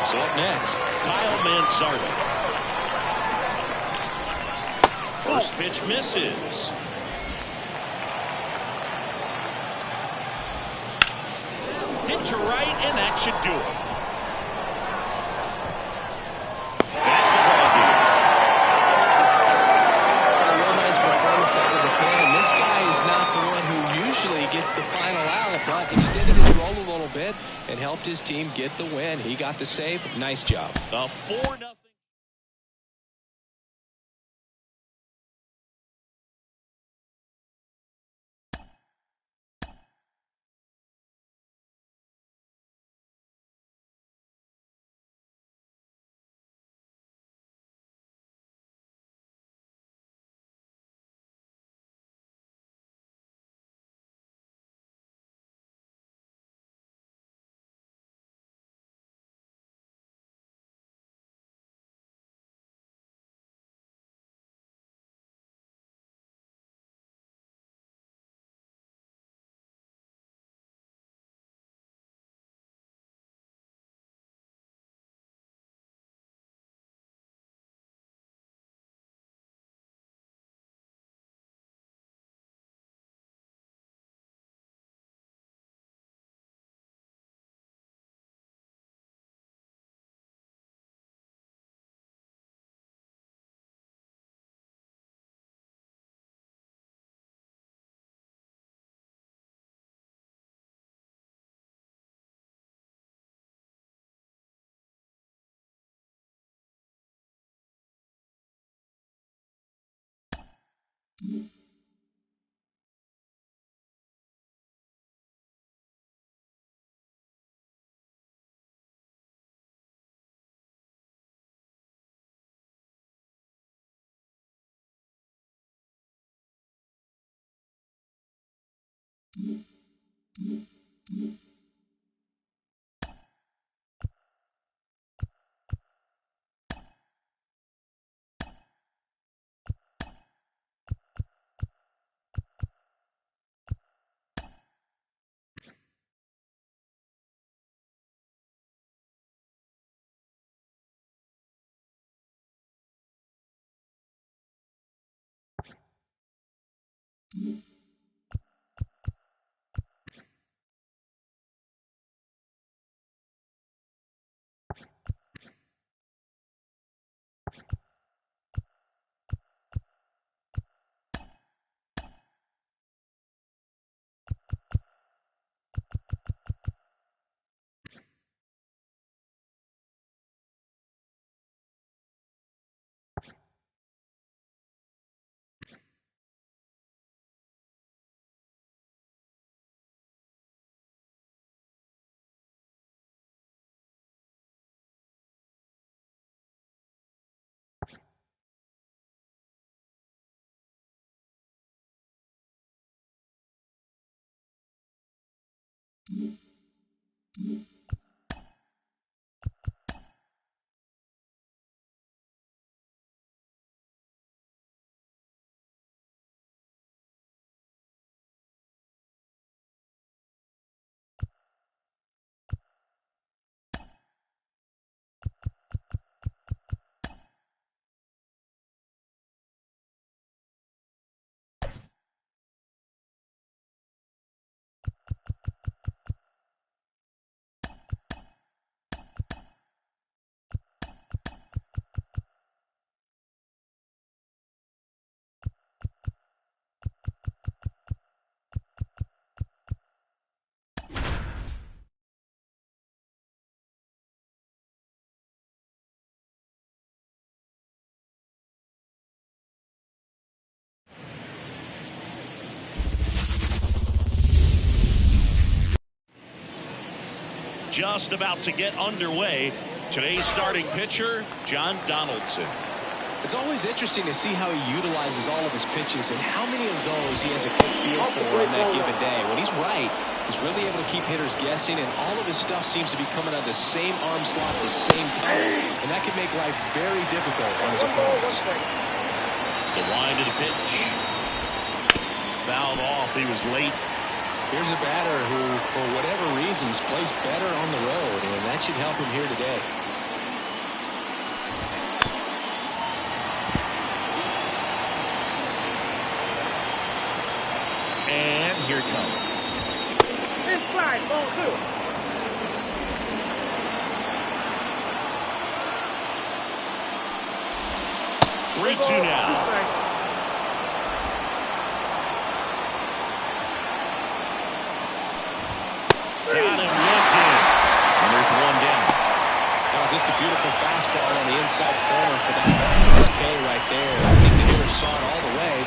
So up next, Kyle Manzardo. First pitch misses. Hit to right, and that should do it. That's the ball game.
A real nice performance out of the pen. This guy is not the one who usually gets the final out, but extended his role a little bit and helped his team get the win. He got the save. Nice job.
A 4-0. Just about to get underway. Today's starting pitcher, John Donaldson.
It's always interesting to see how he utilizes all of his pitches and how many of those he has a good feel for on that given day. When he's right, he's really able to keep hitters guessing, and all of his stuff seems to be coming out of the same arm slot, the same color, and that can make life very difficult on his opponents.
The wind of the pitch. Fouled off. He was late.
Here's a batter who, for whatever reasons, plays better on the road, and that should help him here today.
And here it comes.
Inside, ball 2.
3-2 now. Got him lifted. And there's one down.
Now just a beautiful fastball on the inside corner for that K right there. I think the hitter saw it all the way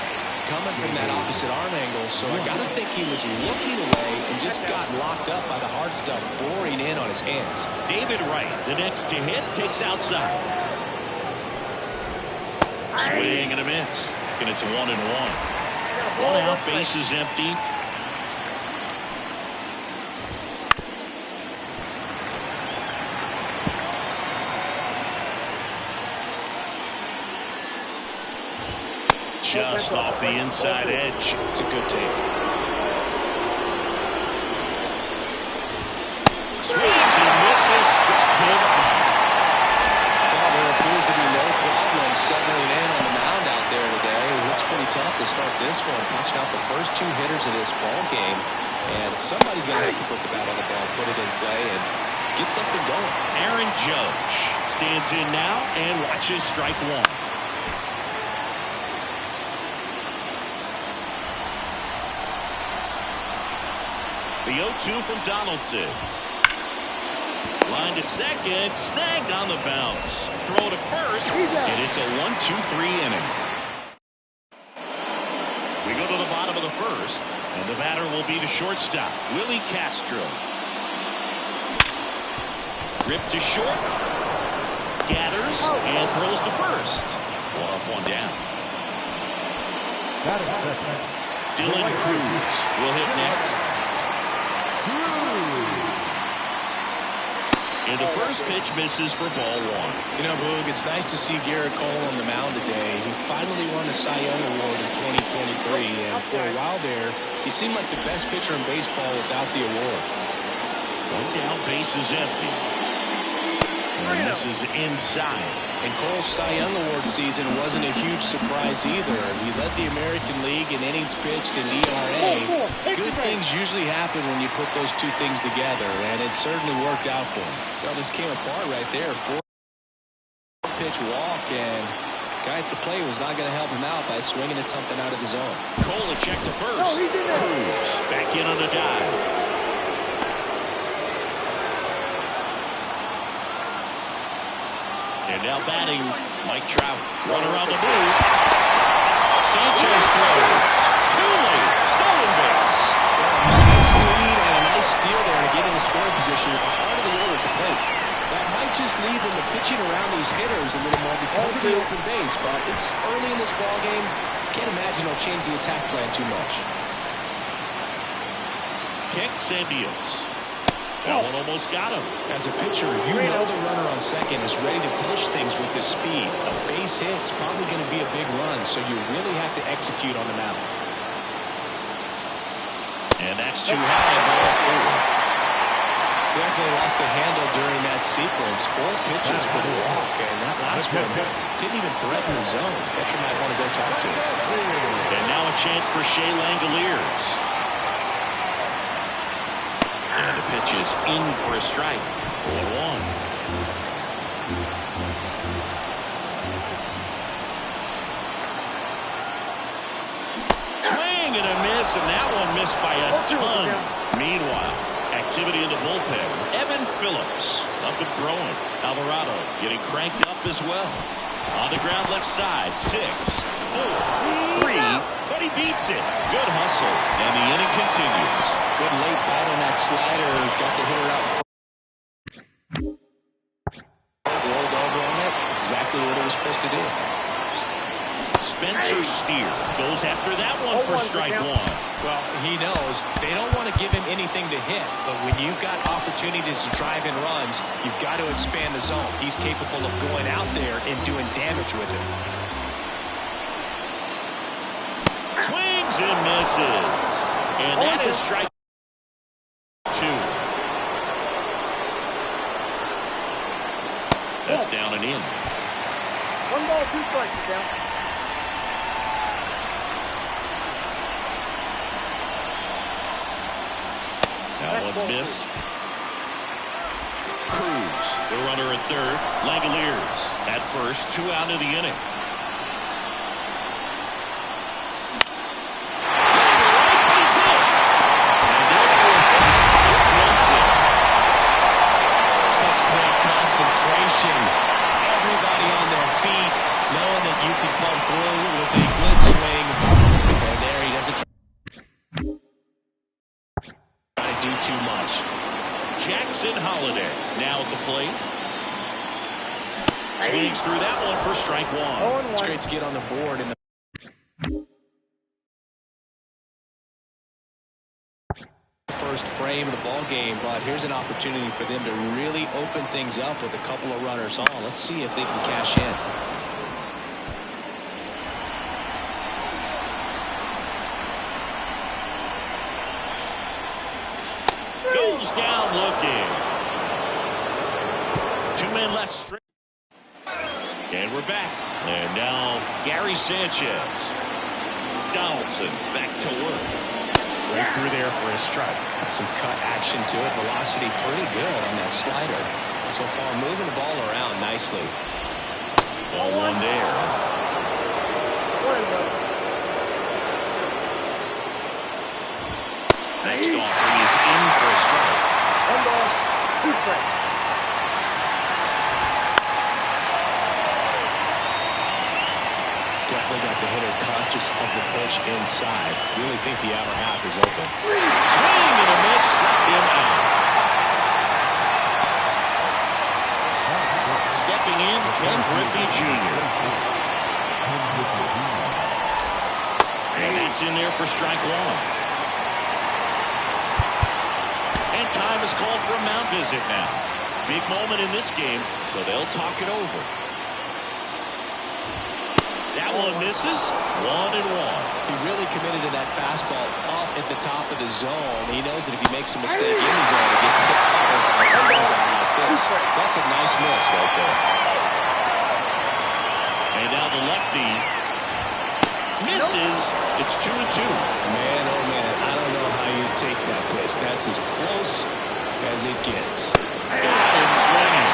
coming from that opposite arm angle, so I got to think he was looking away and just got locked up by the hard stuff boring in on his hands.
David Wright, the next to hit, takes outside. Swing and a miss. And it's 1-1. One out, base is empty. Just off the inside edge.
It's a good take.
Swings and misses. Struck him out.
Well, there appears to be no problem settling in on the mound out there today. It looks pretty tough to start this one. Punching out the first two hitters of this ball game. And somebody's going to have to put the bat on the ball, put it in play, and get something going.
Aaron Judge stands in now and watches strike one. The 0-2 from Donaldson. Line to second, snagged on the bounce. Throw to first, and it's a 1-2-3 inning. We go to the bottom of the first, and the batter will be the shortstop, Willie Castro. Ripped to short, gathers, and throws to first. One up, one down. Dylan Cruz will hit next. And the first pitch misses for ball one.
You know, Boog, it's nice to see Garrett Cole on the mound today. He finally won the Cy Young Award in 2023, and for a while there, he seemed like the best pitcher in baseball without the award.
One down, base is empty. And this is inside.
And Cole's Cy Young Award season wasn't a huge surprise either. He led the American League in innings pitched and ERA. Good things usually happen when you put those two things together, and it certainly worked out for him. Well, this came apart right there. 4-pitch walk, and guy at the plate was not going to help him out by swinging at something out of the zone.
Cole a check to first. Cruz back in on the dive. And now batting, Mike Trout. Run around the move. Sanchez throws. Too late. Stolen base.
A nice lead and a nice steal there to get in the scoring position with the heart of the order at the plate. That might just lead them to pitching around these hitters a little more because of the open base, but it's early in this ballgame. Can't imagine they'll change the attack plan too much.
Kicks and deals. That one almost got him.
As a pitcher, you know the runner on second is ready to push things with his speed. A base hit's probably going to be a big run, so you really have to execute on the mound.
And that's too high. Ball forward.
Definitely lost the handle during that sequence. 4 pitches for the walk, and that last one didn't even threaten the zone. Pitcher might want to go talk to him.
And now a chance for Shea Langoliers. And the pitch is in for a strike. 0-1. Swing and a miss, and that one missed by a ton. Meanwhile, activity in the bullpen. Evan Phillips up and throwing. Alvarado getting cranked up as well. On the ground left side. 6, 4, 3, but he beats it. Good hustle, and the inning continues.
Good late bite on that slider. Got the hitter out. Rolled over on it. Exactly what it was supposed to do.
Spencer Steer goes after that one for strike one.
Well, he knows they don't want to give him anything to hit, but when you've got opportunities to drive in runs, you've got to expand the zone. He's capable of going out there and doing damage with it.
Swings and misses. And that is strike 2. That's down and in.
1 ball, 2 strikes down.
That one missed. Cruz, the runner at third. Langoliers at first. 2 out of the inning.
Such great concentration. Everybody on their feet, knowing that you can come through with a good swing. And there he doesn't try to do too much.
Jackson Holiday now at the plate. Swings through that one for strike 1.
It's great to get on the board in the first frame of the ball game, but here's an opportunity for them to really open things up with a couple of runners on. Let's see if they can cash in.
Goes down looking. 2 men left straight. And we're back. And now Gary Sanchez. Donaldson back to work. Right through there for a strike.
Some cut action to it. Velocity pretty good on that slider. So far moving the ball around nicely.
Ball 1 there. Next offering is in for a strike.
1 ball, 2 strikes.
Definitely got the hitter conscious of the pitch inside. Really think the outer half is open.
Swing and a miss. Struck him out. Stepping in, Ken Griffey Jr. And that's in there for strike 1. And time is called for a mound visit now. Big moment in this game, so they'll talk it over. That one misses. 1-1.
He really committed to that fastball up at the top of the zone. He knows that if he makes a mistake in the zone, it gets hit. fits. That's a nice miss right there.
And now the lefty misses. It's 2-2.
Man, oh man, I don't know how you take that pitch. That's as close as it gets.
Got him swinging.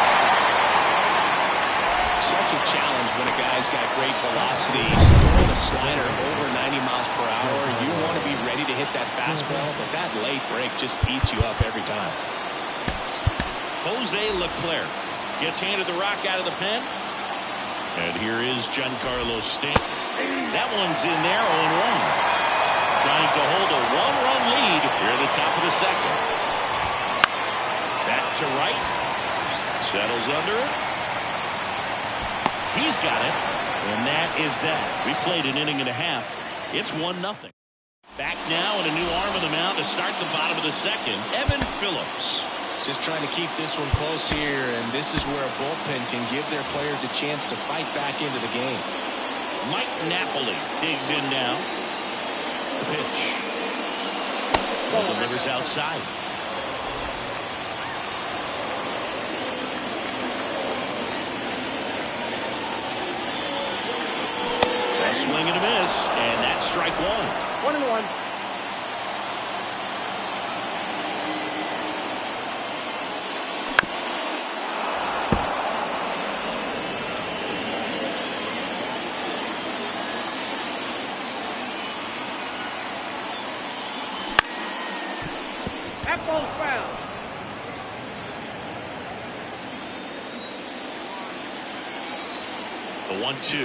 Such a challenge when a guy's got great velocity. He's throwing a slider over 90 miles per hour. You want to be ready to hit that fastball, but that late break just eats you up every time.
Jose Leclerc gets handed the rock out of the pen. And here is Giancarlo Stanton. That one's in there, 0-1. Trying to hold a one-run lead here at the top of the second. Back to right. Settles under it. He's got it. And that is that. We played an inning and a half. It's 1-0. Back now and a new arm of the mound to start the bottom of the second. Evan Phillips.
Just trying to keep this one close here, and this is where a bullpen can give their players a chance to fight back into the game.
Mike Napoli digs in now. The pitch. Ball delivers outside. A swing and a miss, and that's strike one.
1-1. That ball's foul.
The 1-2.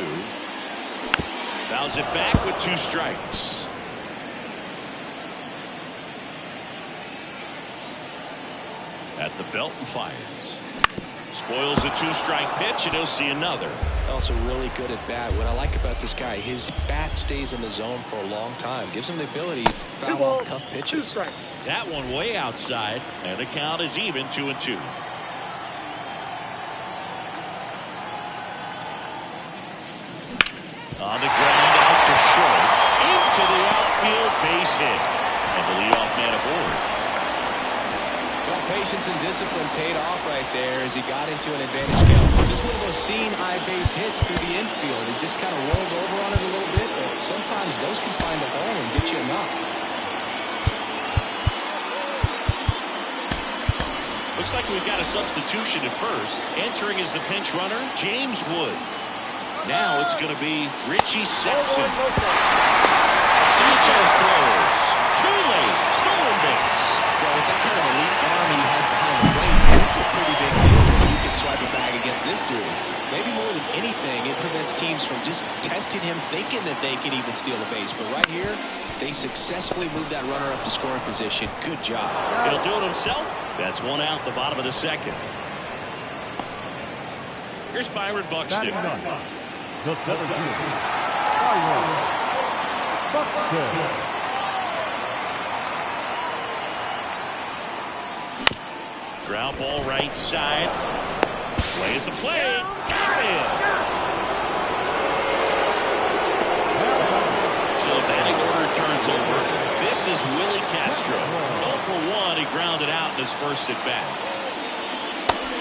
Fouls it back with 2 strikes. At the belt and fires. Spoils the 2-strike pitch, and he'll see another.
Also really good at bat. What I like about this guy, his bat stays in the zone for a long time. Gives him the ability to foul off tough pitches.
That one way outside, and the count is even 2-2. On the ground, out to short, into the outfield, base hit, and the leadoff man aboard.
Well, patience and discipline paid off right there as he got into an advantage count. Just one of those seeing eye base hits through the infield. He just kind of rolled over on it a little bit, but sometimes those can find a hole and get you a knock.
Looks like we've got a substitution at first. Entering as the pinch runner, James Wood. Now it's going to be Richie Sexson. Sanchez throws. Too late. Stolen base.
Well, with that kind of elite arm he has behind the plate, it's a pretty big deal when you can swipe a bag against this dude. Maybe more than anything, it prevents teams from just testing him, thinking that they can even steal a base. But right here, they successfully moved that runner up to scoring position. Good job.
He'll do it himself. That's one out, the bottom of the second. Here's Byron Buxton.
The 17th.
Ground ball right side. Plays the play. Got it. So the batting order turns over. This is Willie Castro. 0 for 1. He grounded out in his first at bat.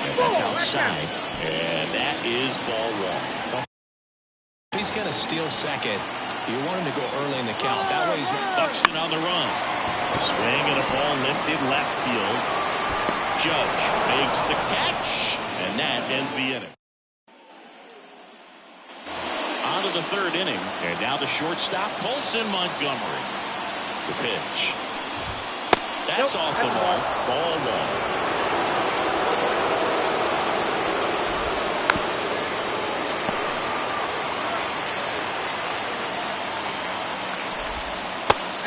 And that's outside. And that is ball 1.
He's going to steal second. You want him to go early in the count. That way he's not.
Buxton on the run. A swing and a ball lifted left field. Judge makes the catch, and that ends the inning. On to the third inning, and now the shortstop, Colson Montgomery. The pitch. That's off the mark. Ball 1.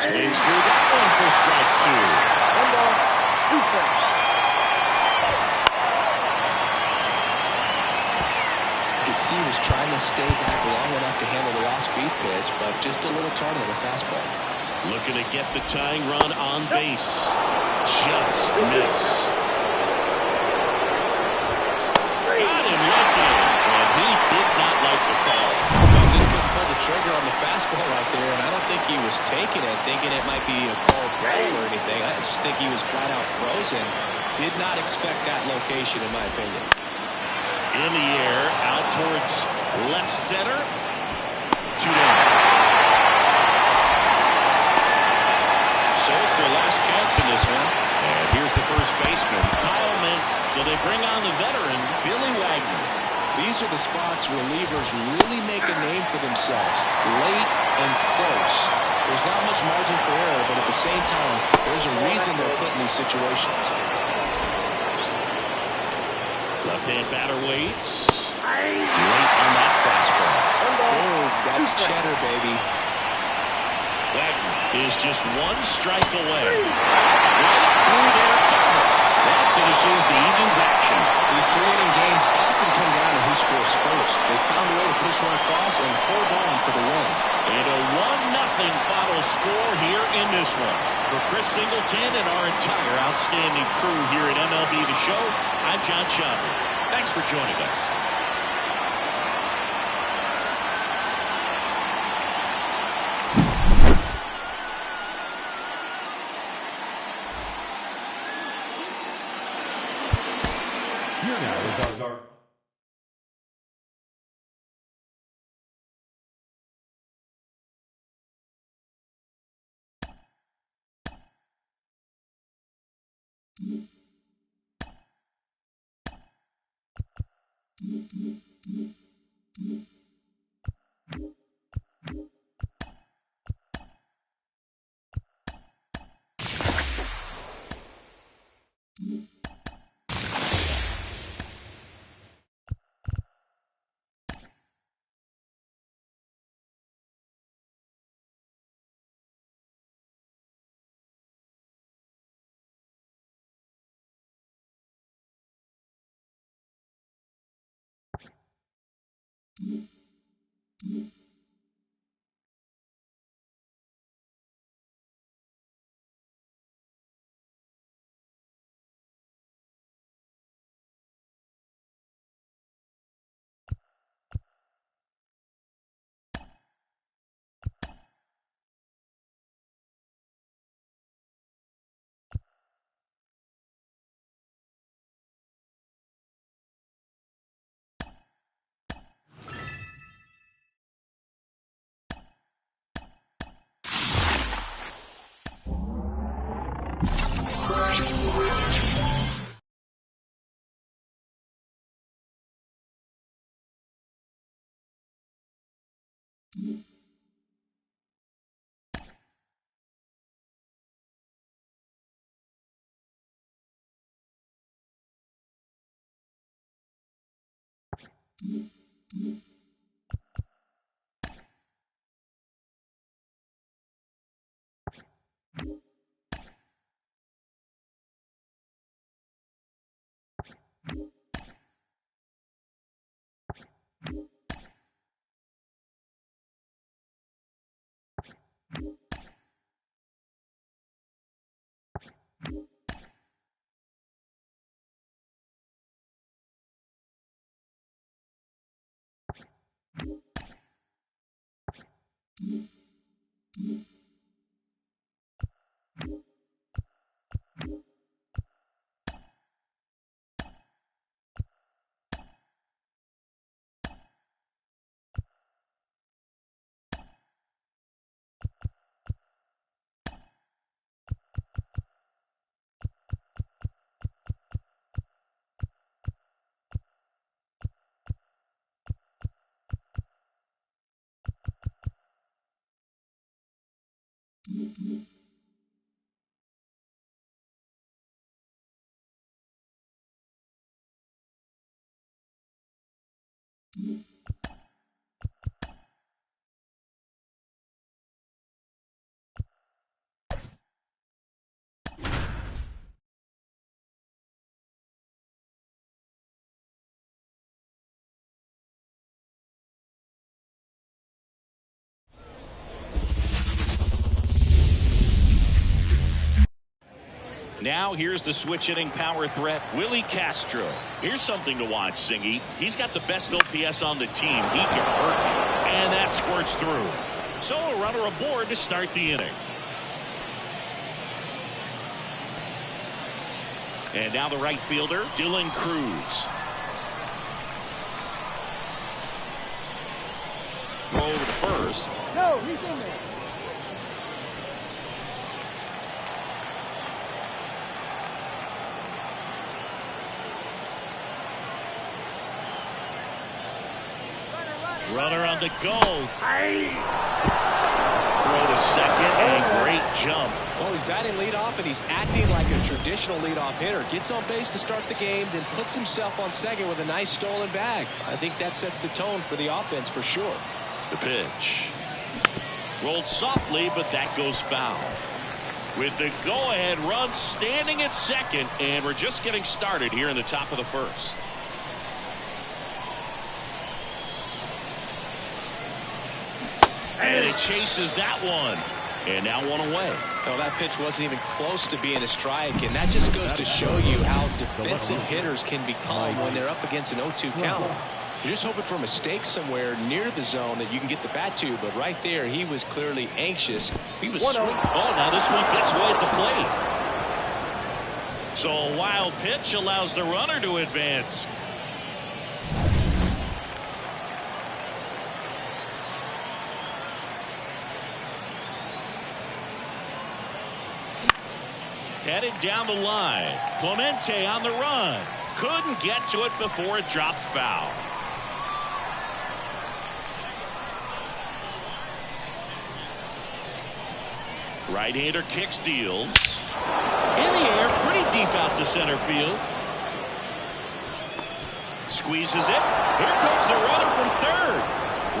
Swings through that one for strike 2.
1 ball, 2 strikes.
You could see he was trying to stay back long enough to handle the off-speed pitch, but just a little tardy on the fastball.
Looking to get the tying run on base. Just missed. Got him looking, and he did not like the call.
Just couldn't pull the trigger on the fastball right there, and I don't think he was taking it, thinking it might be a called play or anything. I just think he was flat out frozen. Did not expect that location, in my opinion.
In the air, out towards left center. 2 down. So it's their last chance in this one. And here's the first baseman, Kyle Mint. So they bring on the veteran, Billy Wagner.
These are the spots relievers really make a name for themselves. Late and close. There's not much margin for error, but at the same time, there's a reason they're put in these situations.
Left-hand batter waits. Late on that fastball.
Oh, that's cheddar, baby.
Wagner is just 1 strike away. Right through their cover. That finishes the evening's action.
These 3-inning games often come down to who scores first. They found a way to push one across and hold on for the win.
And a 1-0 final score here in this one. For Chris Singleton and our entire outstanding crew here at MLB The Show, I'm John Schaubert. Thanks for joining us.
Here now is our
Now here's the switch-hitting power threat, Willie Castro. Here's something to watch, Singy. He's got the best OPS on the team. He can hurt you, and that squirts through. So a runner aboard to start the inning. And now the right fielder, Dylan Cruz. Throw over to first.
No, he's in there.
Runner on the go. Throw to second, and a great jump.
Well, he's batting leadoff, and he's acting like a traditional leadoff hitter. Gets on base to start the game, then puts himself on second with a nice stolen bag. I think that sets the tone for the offense for sure.
The pitch. Rolled softly, but that goes foul. With the go-ahead run standing at second, and we're just getting started here in the top of the first. And it chases that one. And now one away.
Well, that pitch wasn't even close to being a strike, and that just goes to show you how defensive hitters can become when they're up against an 0-2 count. You're just hoping for a mistake somewhere near the zone that you can get the bat to, but right there, he was clearly anxious. He was swinging.
Oh, now this one gets away at the plate. So a wild pitch allows the runner to advance. Headed down the line. Clemente on the run. Couldn't get to it before it dropped foul. Right-hander kick steals. In the air, pretty deep out to center field. Squeezes it. Here comes the runner from third.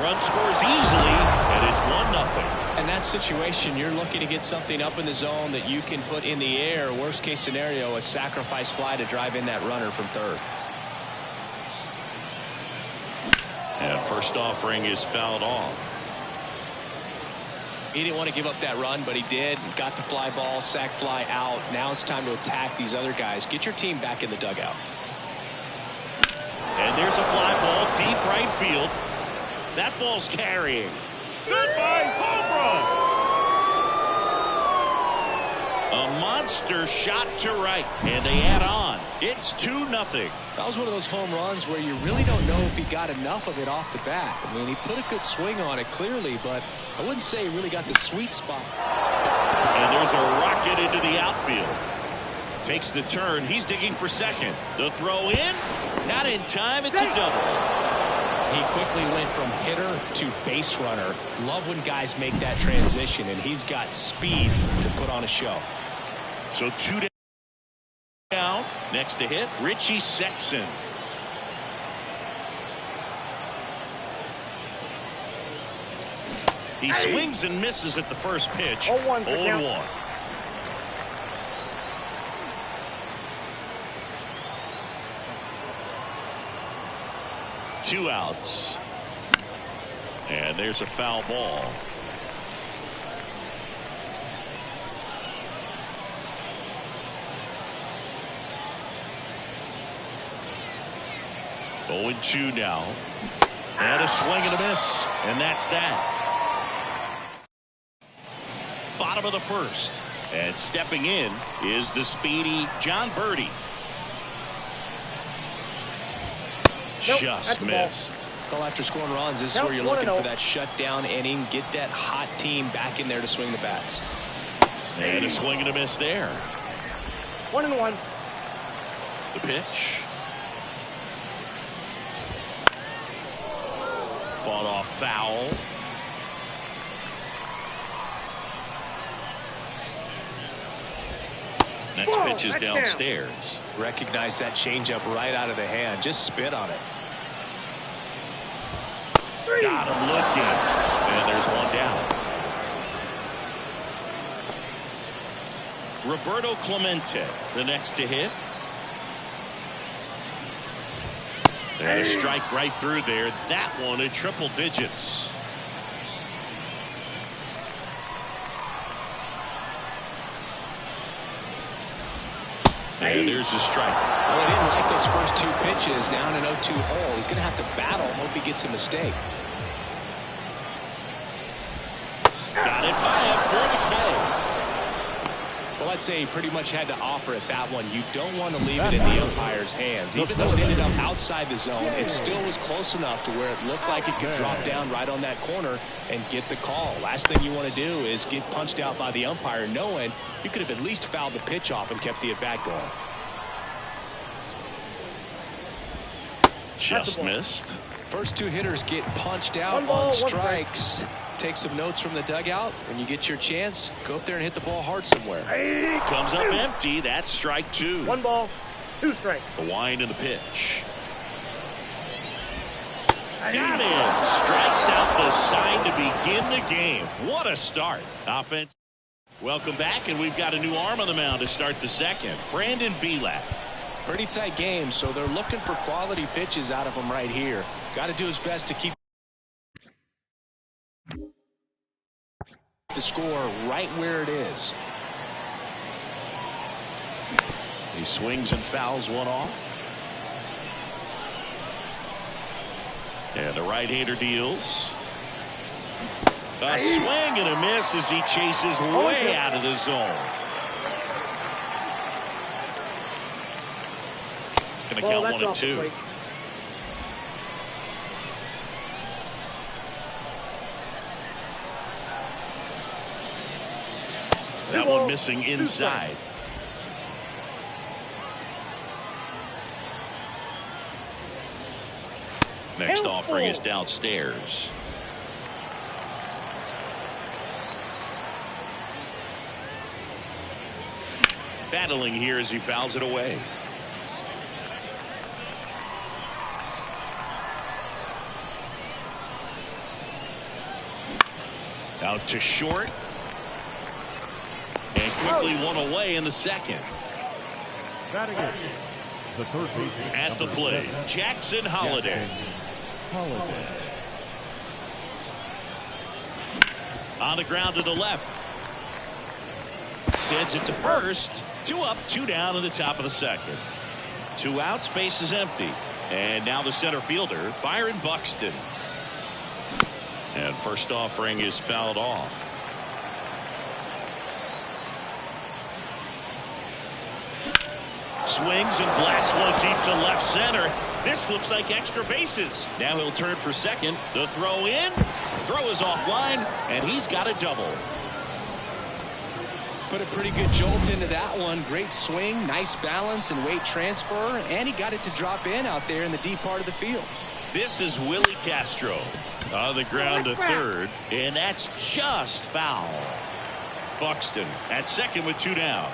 Run scores easily, and it's 1-0.
In that situation, you're looking to get something up in the zone that you can put in the air. Worst case scenario, a sacrifice fly to drive in that runner from third.
And first offering is fouled off.
He didn't want to give up that run, but he did. Got the fly ball, sac fly out. Now it's time to attack these other guys. Get your team back in the dugout.
And there's a fly ball deep right field. That ball's carrying. Goodbye, home run. A monster shot to right, and they add on. It's 2-0.
That was one of those home runs where you really don't know if he got enough of it off the bat. I mean, he put a good swing on it clearly, but I wouldn't say he really got the sweet spot.
And there's a rocket into the outfield. Takes the turn. He's digging for second. The throw in. Not in time. It's a double.
He quickly went from hitter to base runner. Love when guys make that transition, and he's got speed to put on a show.
So 2 down. Next to hit, Richie Sexson. He swings and misses at the first pitch. 0-1. Two outs. And there's a foul ball. Oh, 0-2 now. And a swing and a miss. And that's that. Bottom of the first. And stepping in is the speedy John Birdie. Just missed.
Well, after scoring runs, this is where you're looking for that shutdown inning. Get that hot team back in there to swing the bats.
And a swing and a miss there.
1-1.
The pitch. Fought off foul. Next pitch is downstairs.
Recognize that changeup right out of the hand. Just spit on it.
Got him looking. And there's one down. Roberto Clemente, the next to hit. And a strike right through there. That one in triple digits. And there's the strike.
Well, he didn't like those first two pitches. Now in an 0-2 hole. He's going to have to battle. Hope he gets a mistake.
Got it by him for the play.
Well,
I'd say he pretty much had to offer at that one. You don't want to leave it in the umpire's hands. Even though it ended up outside the zone, it still was close enough to where it looked like it could drop down right on that corner and get the call. Last thing you want to do is get punched out by the umpire knowing you could have at least fouled the pitch off and kept the at-bat going.
Just missed.
First two hitters get punched out on strikes. Take some notes from the dugout. When you get your chance, go up there and hit the ball hard somewhere.
Comes up empty. That's strike 2.
1 ball, 2 strikes.
The wind and the pitch. Got him. Strikes out the side to begin the game. What a start. Offense. Welcome back, and we've got a new arm on the mound to start the second. Brandon Bielak.
Pretty tight game, so they're looking for quality pitches out of him right here. Got to do his best to keep the score right where it is.
He swings and fouls one off. And the right-hander deals. A swing and a miss as he chases way out of the zone. Going to count 1 and 2. That one missing inside. Next offering is downstairs. Battling here as he fouls it away. Out to short. And quickly one away in the second.
Batting in, the third baseman
at the plate, Jackson Holliday. On the ground to the left. Sends it to first. 2 up, 2 down in the top of the second. 2 outs, base is empty. And now the center fielder, Byron Buxton. And first offering is fouled off. Swings and blasts one deep to left center. This looks like extra bases. Now he'll turn for second. The throw in. Throw is offline, and he's got a double.
Put a pretty good jolt into that one. Great swing, nice balance and weight transfer, and he got it to drop in out there in the deep part of the field.
This is Willie Castro on the ground to third, and that's just foul. Buxton at second with 2 down.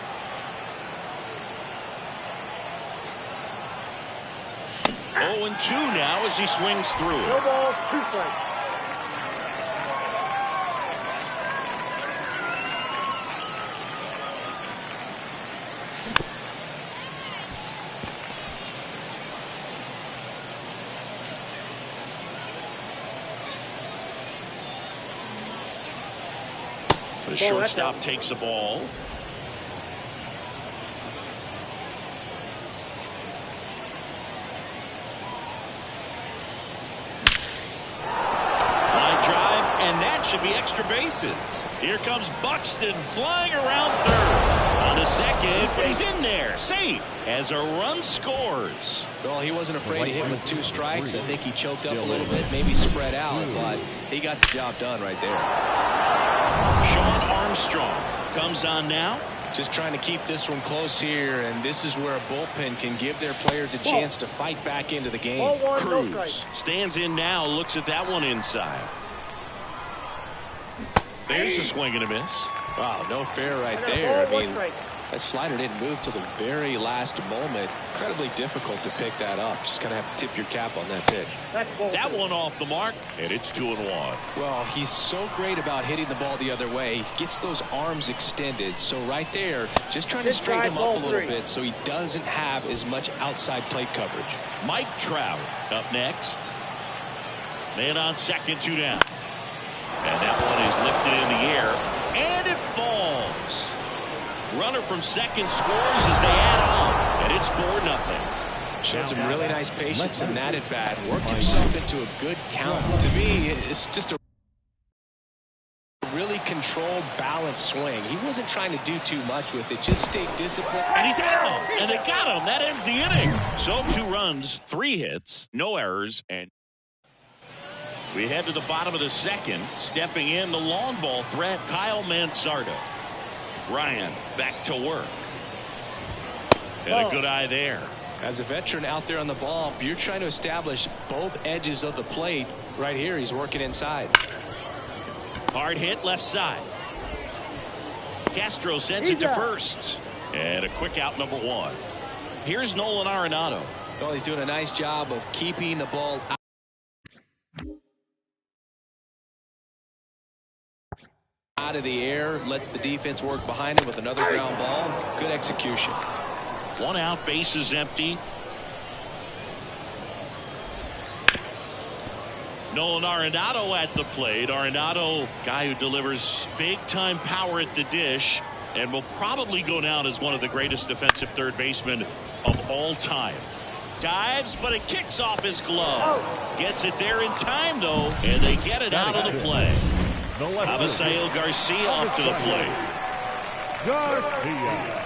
Oh, and 2 now as he swings through.
No balls, 2 strikes.
The shortstop takes the ball. Line drive, and that should be extra bases. Here comes Buxton flying around third. On the second, but he's in there. Safe as a run scores.
Well, he wasn't afraid to hit with 2 strikes. I think he choked up a little bit, maybe spread out, but he got the job done right there.
Sean Armstrong comes on now.
Just trying to keep this one close here, and this is where a bullpen can give their players a chance to fight back into the game.
Cruz stands in now, looks at that one inside. There's a swing and a miss.
Wow, no fair right there. I mean, that slider didn't move till the very last moment. Incredibly difficult to pick that up. Just kind of have to tip your cap on that pitch.
That one off the mark, and it's 2-1.
Well, he's so great about hitting the ball the other way. He gets those arms extended. So right there, just trying to straighten him up a little bit so he doesn't have as much outside plate coverage.
Mike Trout up next. Man on second, 2 down. And that one is lifted in the air, and it falls. Runner from second scores as they add on, and it's 4-0.
Showed some really nice patience in that at bat. Worked himself into a good count. To me, it's just a really controlled, balanced swing. He wasn't trying to do too much with it. Just stay disciplined.
And he's out. And they got him. That ends the inning. So 2 runs, 3 hits, no errors, and we head to the bottom of the second. Stepping in, the long ball threat, Kyle Mansardo. Ryan back to work. And a good eye there.
As a veteran out there on the ball, you're trying to establish both edges of the plate. Right here, he's working inside.
Hard hit left side. Castro sends it to first. And a quick out, number 1. Here's Nolan Arenado.
Well, he's doing a nice job of keeping the ball out of the air. Lets the defense work behind him with another ground ball. Good execution.
1 out, bases empty. Nolan Arenado at the plate. Arenado, guy who delivers big-time power at the dish and will probably go down as one of the greatest defensive third basemen of all time. Dives, but it kicks off his glove. Gets it there in time, though, and they get it out of the play. Avisail Garcia off to the plate.
Garcia.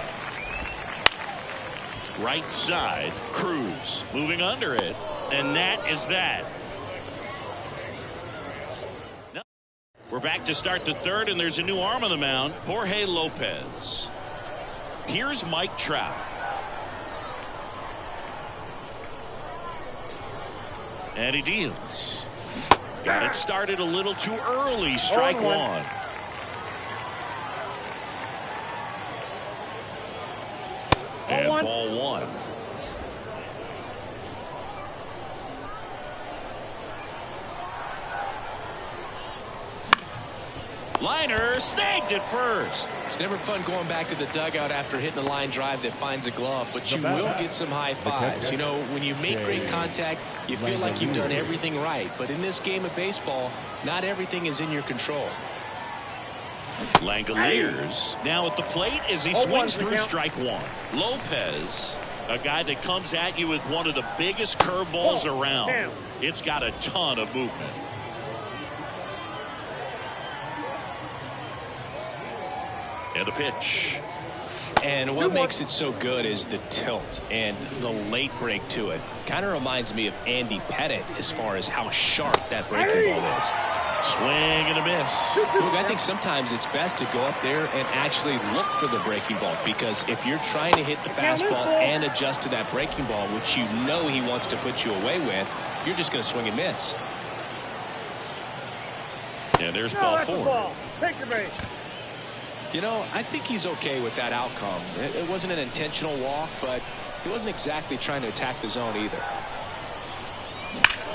Right side, Cruz moving under it, and that is that. We're back to start the third, and there's a new arm on the mound, Jorge Lopez. Here's Mike Trout. And he deals. Got it started a little too early. Strike 1. And ball 1. Liner snagged it first.
It's never fun going back to the dugout after hitting a line drive that finds a glove, but you will get some high fives. You know, when you make great contact, you feel like you've done everything right. But in this game of baseball, not everything is in your control.
Langoliers now at the plate as he swings through strike 1. Lopez, a guy that comes at you with one of the biggest curveballs around. It's got a ton of movement. And a pitch.
And what makes it so good is the tilt and the late break to it. Kind of reminds me of Andy Pettitte as far as how sharp that breaking ball is.
Swing and a miss.
Look, I think sometimes it's best to go up there and actually look for the breaking ball, because if you're trying to hit the fastball and adjust to that breaking ball, which you know he wants to put you away with, you're just going to swing and miss.
And there's ball 4.
Take your base.
You know, I think he's okay with that outcome. It wasn't an intentional walk, but he wasn't exactly trying to attack the zone either.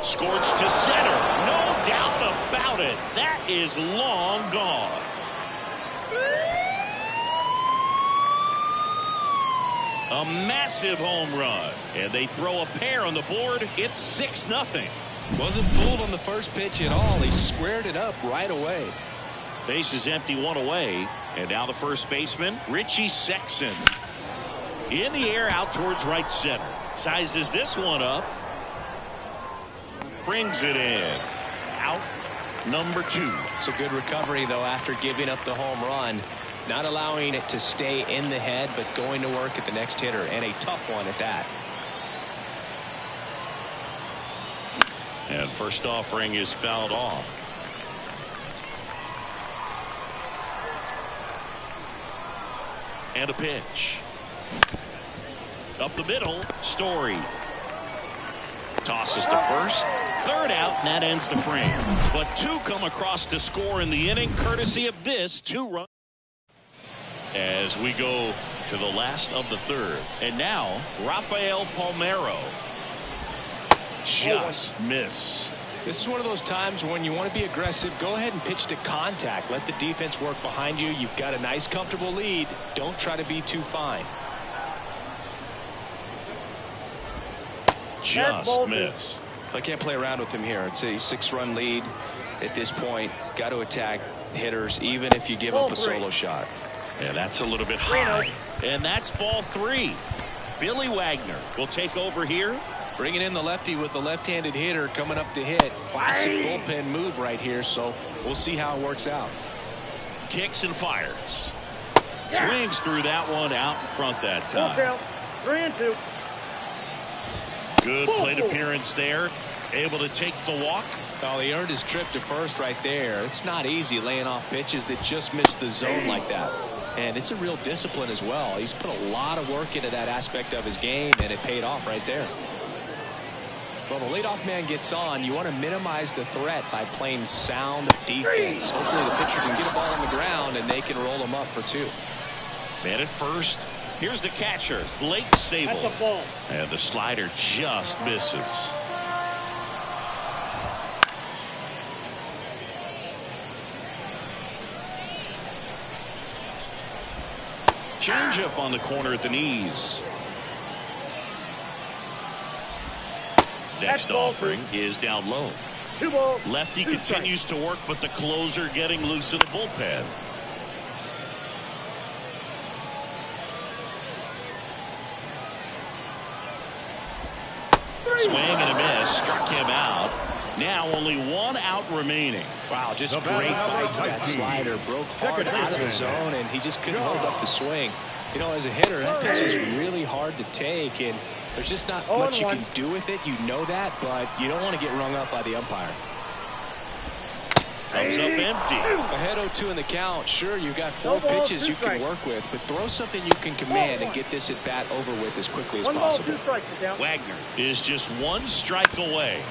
Scorched to center. No doubt about it. That is long gone. A massive home run. And they throw a pair on the board. It's 6-0.
Wasn't fooled on the first pitch at all. He squared it up right away.
Base is empty, 1 away. And now the first baseman, Richie Sexson. In the air out towards right center. Sizes this one up. Brings it in. Out number 2.
It's a good recovery, though, after giving up the home run. Not allowing it to stay in the head, but going to work at the next hitter, and a tough one at that.
And first offering is fouled off. And a pitch. Up the middle, Story. Tosses to first. Third out, and that ends the frame. But 2 come across to score in the inning, courtesy of this 2-run. As we go to the last of the third. And now, Rafael Palmeiro. Just missed.
This is one of those times when you want to be aggressive. Go ahead and pitch to contact. Let the defense work behind you. You've got a nice, comfortable lead. Don't try to be too fine.
Just missed.
I can't play around with him here. It's a 6-run lead at this point. Got to attack hitters, even if you give up a solo shot.
Yeah, that's a little bit high. And that's ball 3. Billy Wagner will take over here.
Bringing in the lefty with the left-handed hitter coming up to hit. Classic bullpen move right here, so we'll see how it works out.
Kicks and fires. Swings through that one out in front that time.
3-2.
Good plate appearance there. Able to take the walk.
Oh, he earned his trip to first right there. It's not easy laying off pitches that just miss the zone like that. And it's a real discipline as well. He's put a lot of work into that aspect of his game, and it paid off right there. Well, the leadoff man gets on. You want to minimize the threat by playing sound defense. Hopefully the pitcher can get a ball on the ground, and they can roll him up for 2.
Man at first. Here's the catcher, Blake Sabol.
That's a ball.
And the slider just misses. Changeup on the corner at the knees. Next offering is down low.
2 balls.
Lefty continues to work, but the closer getting loose in the bullpen. Swing and a miss. Struck him out. Now only 1 out remaining.
Wow, just great bite to that slider. Broke hard out of the zone, and he just couldn't hold up the swing. You know, as a hitter, that pitch is really hard to take, and there's just not much you can do with it. You know that, but you don't want to get rung up by the umpire.
Comes up empty.
Ahead 0-2 in the count. Sure, you've got 4 pitches you can work with, but throw something you can command and get this at bat over with as quickly as possible.
1 ball, 2 strikes.
Wagner is just 1 strike away.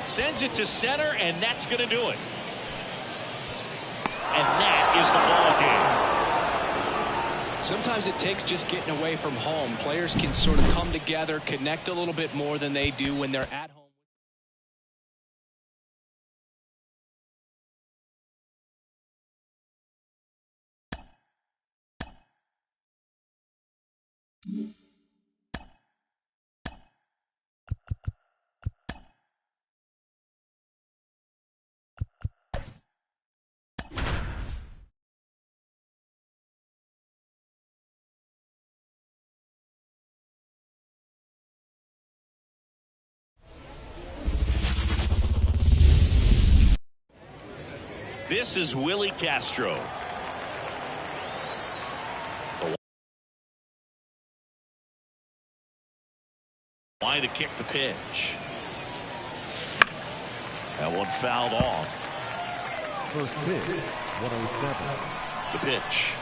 Sends it to center, and that's going to do it. And that is the ball game.
Sometimes it takes just getting away from home. Players can sort of come together, connect a little bit more than they do when they're at home.
This is Willie Castro. Why to kick the pitch. That one fouled off.
First pitch, 107.
The pitch.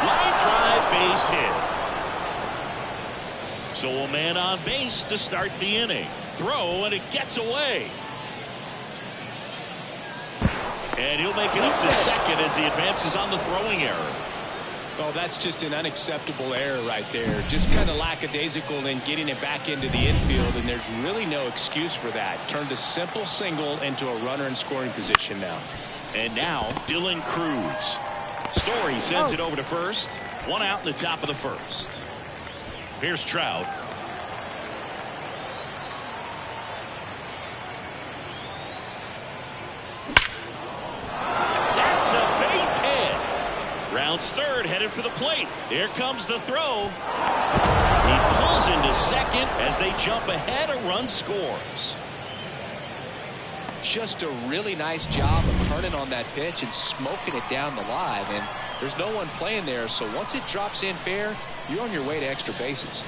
Line drive, base hit. So a man on base to start the inning. Throw, and it gets away. And he'll make it up to second as he advances on the throwing error.
Well, that's just an unacceptable error right there. Just kind of lackadaisical in getting it back into the infield, and there's really no excuse for that. Turned a simple single into a runner in scoring position now.
And now Dylan Cruz. Story sends it over to first. 1 out in the top of the first. Here's Trout. Rounds third, headed for the plate. Here comes the throw. He pulls into second as they jump ahead. A run scores.
Just a really nice job of turning on that pitch and smoking it down the line. And there's no one playing there, so once it drops in fair, you're on your way to extra bases.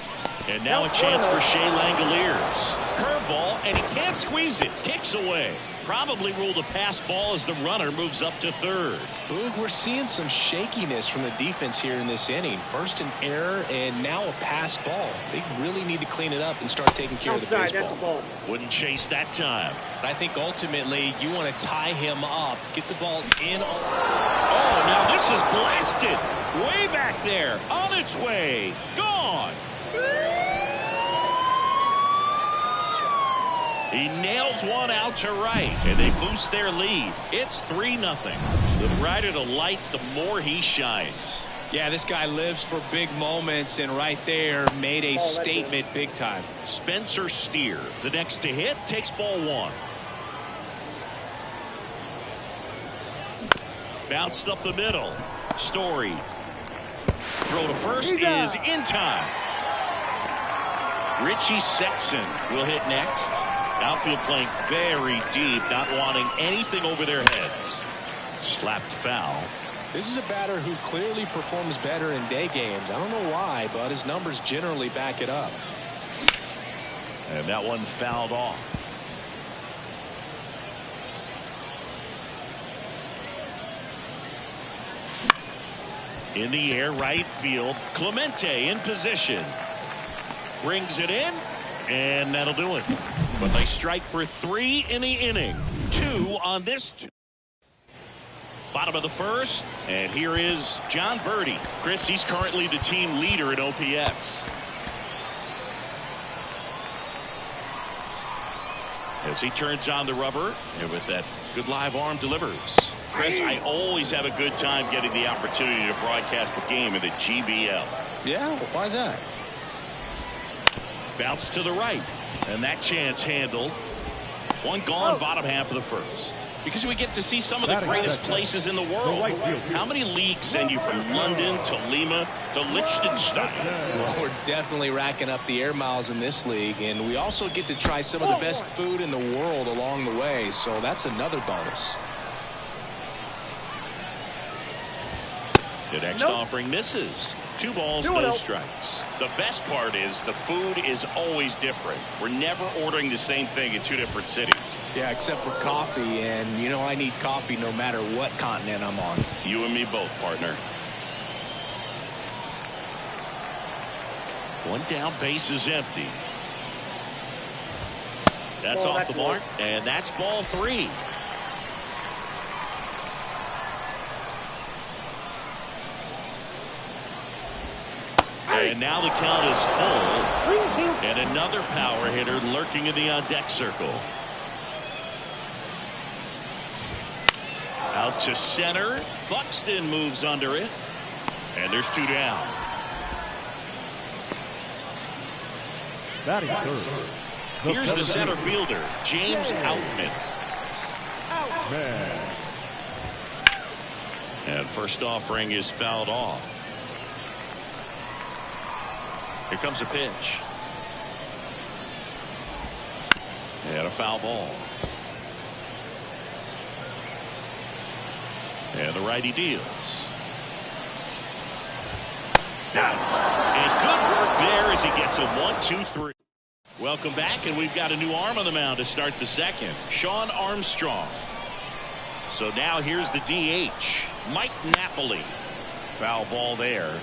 And now a chance for Shea Langoliers. Curveball, and he can't squeeze it. Kicks away. Probably ruled a pass ball as the runner moves up to third.
Boog, we're seeing some shakiness from the defense here in this inning. First an error and now a pass ball. They really need to clean it up and start taking care of the baseball.
Wouldn't chase that time.
I think ultimately you want to tie him up, get the ball in.
Oh, now this is blasted. Way back there. On its way. Gone. He nails one out to right, and they boost their lead. It's 3-0. The brighter the lights, the more he shines.
Yeah, this guy lives for big moments, and right there made a statement big time.
Spencer Steer, the next to hit, takes ball 1. Bounced up the middle. Story. Throw to first is in time. Richie Sexson will hit next. Outfield playing very deep, not wanting anything over their heads. Slapped foul.
This is a batter who clearly performs better in day games. I don't know why, but his numbers generally back it up.
And that one fouled off. In the air, right field. Clemente in position. Brings it in, and that'll do it. But they strike for 3 in the inning. 2 on this. Bottom of the first, and here is John Birdie. Chris, he's currently the team leader in OPS. As he turns on the rubber, and with that good live arm delivers. Chris, I always have a good time getting the opportunity to broadcast the game in the GBL.
Yeah, why is that?
Bounce to the right, and that chance handled. One gone, bottom half of the first. Because we get to see some of the greatest places in the world. How many leagues send you from London to Lima to Liechtenstein?
Well, we're definitely racking up the air miles in this league, and we also get to try some of the best food in the world along the way, so that's another bonus.
The next offering misses. 2 balls, no strikes. The best part is the food is always different. We're never ordering the same thing in 2 different cities.
Yeah, except for coffee, and you know I need coffee no matter what continent I'm on.
You and me both, partner. One down, base is empty. That's off the mark, and that's ball 3. And now the count is full. And another power hitter lurking in the on-deck circle. Out to center. Buxton moves under it. And there's 2 down.
Batting third.
Here's the center fielder, James Outman.
Man.
And first offering is fouled off. Here comes a pitch. And a foul ball. And the righty deals. And good work there as he gets a 1-2-3. Welcome back, and we've got a new arm on the mound to start the second. Sean Armstrong. So now here's the DH, Mike Napoli. Foul ball there.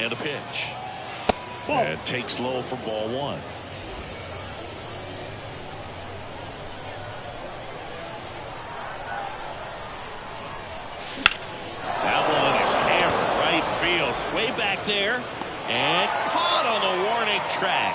And a pitch. And takes low for ball 1. That one is hammered right field. Way back there. And caught on the warning track.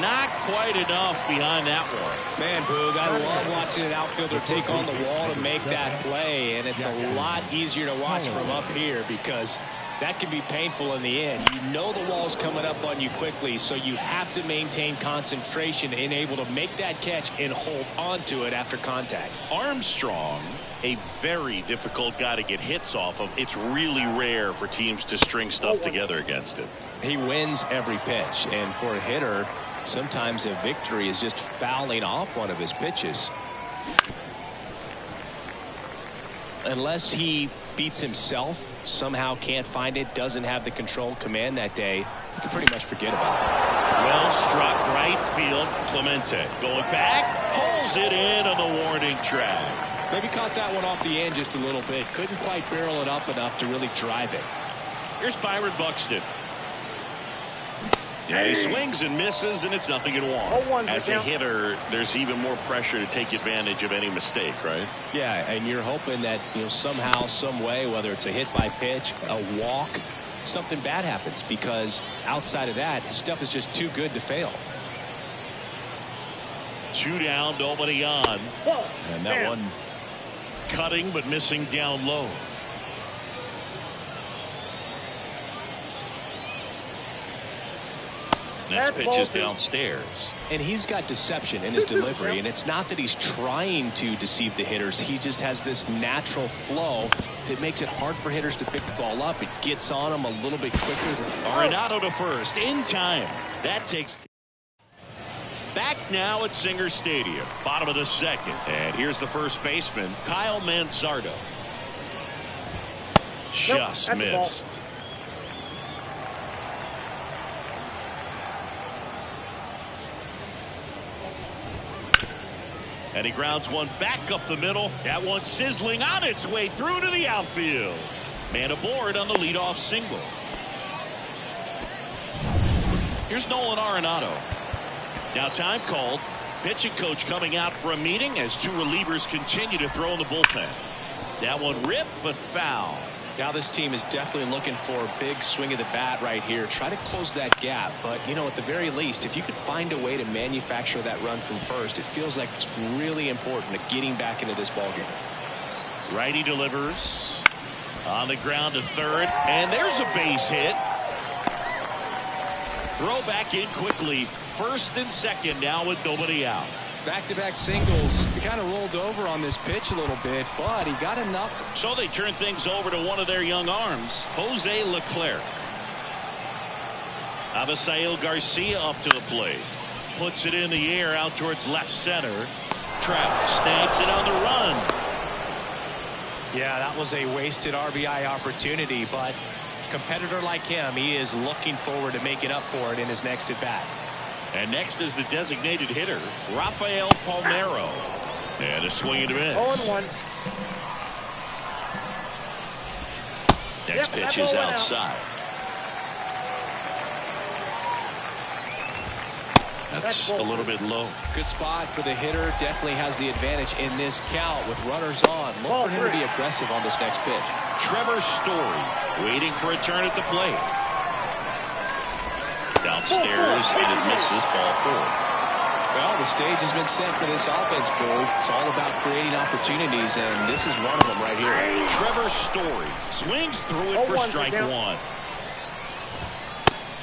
Not quite enough behind that one.
Man, Boog, I love watching an outfielder take on the wall to make that play. And it's a lot easier to watch from up here because that can be painful in the end. You know the wall's coming up on you quickly, so you have to maintain concentration and able to make that catch and hold onto it after contact.
Armstrong, a very difficult guy to get hits off of. It's really rare for teams to string stuff together against him.
He wins every pitch, and for a hitter, sometimes a victory is just fouling off one of his pitches. Unless he beats himself, somehow can't find it, doesn't have the control command that day, you can pretty much forget about it.
Well struck right field. Clemente going back, pulls it in on the warning track.
Maybe caught that one off the end just a little bit. Couldn't quite barrel it up enough to really drive it.
Here's Byron Buxton. Yeah, he swings and misses, and it's 0-1. As a hitter, there's even more pressure to take advantage of any mistake, right?
Yeah, and you're hoping that, somehow, some way, whether it's a hit by pitch, a walk, something bad happens, because outside of that, stuff is just too good to fail.
2 down, nobody on. And that one cutting but missing down low. Next pitch is downstairs.
And he's got deception in his delivery, and it's not that he's trying to deceive the hitters. He just has this natural flow It makes it hard for hitters to pick the ball up. It gets on them a little bit quicker.
Arenado to first in time. That takes. Back now at Singer Stadium, bottom of the second. And here's the first baseman, Kyle Manzardo. Just missed. And he grounds one back up the middle. That one sizzling on its way through to the outfield. Man aboard on the leadoff single. Here's Nolan Arenado. Now time called. Pitching coach coming out for a meeting as two relievers continue to throw in the bullpen. That one ripped but foul.
Now this team is definitely looking for a big swing of the bat right here. Try to close that gap. But, you know, at the very least, if you could find a way to manufacture that run from first, it feels like it's really important to getting back into this ballgame.
Righty delivers. On the ground to third. And there's a base hit. Throw back in quickly. First and second now with nobody out.
Back-to-back singles. He kind of rolled over on this pitch a little bit, but he got enough.
So they turn things over to one of their young arms, Jose Leclerc. Avisail Garcia up to the plate. Puts it in the air out towards left center. Trout snags it on the run.
Yeah, that was a wasted RBI opportunity, but a competitor like him, he is looking forward to making up for it in his next at-bat.
And next is the designated hitter, Rafael Palmeiro. And a swing and a miss.
0-1.
Next pitch is outside. That's a little bit low.
Good spot for the hitter. Definitely has the advantage in this count with runners on. Look for him to be aggressive on this next pitch.
Trevor Story waiting for a turn at the plate. Downstairs, and it misses, ball 4.
Well, the stage has been set for this offense, Boo. It's all about creating opportunities, and this is one of them right here.
Trevor Story swings through it for strike 1.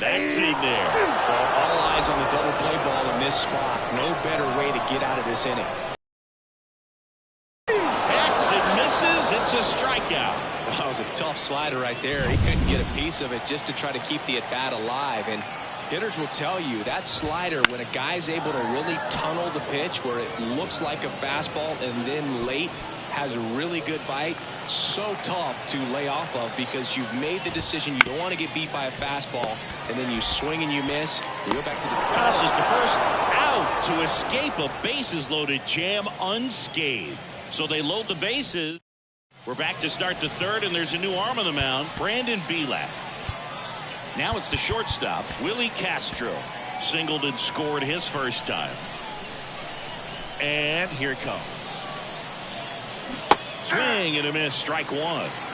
That's in there.
Well, all eyes on the double play ball in this spot. No better way to get out of this inning.
Hacks and misses. It's a strikeout.
Well, that was a tough slider right there. He couldn't get a piece of it just to try to keep the at-bat alive. And hitters will tell you that slider, when a guy's able to really tunnel the pitch where it looks like a fastball and then late has a really good bite, so tough to lay off of because you've made the decision you don't want to get beat by a fastball, and then you swing and you miss. You go back to the
tosses to first, out to escape a bases-loaded jam unscathed. So they load the bases. We're back to start the third, and there's a new arm on the mound, Brandon Bielak. Now it's the shortstop, Willie Castro. Singled and scored his first time. And here it comes. Swing and a miss, strike 1.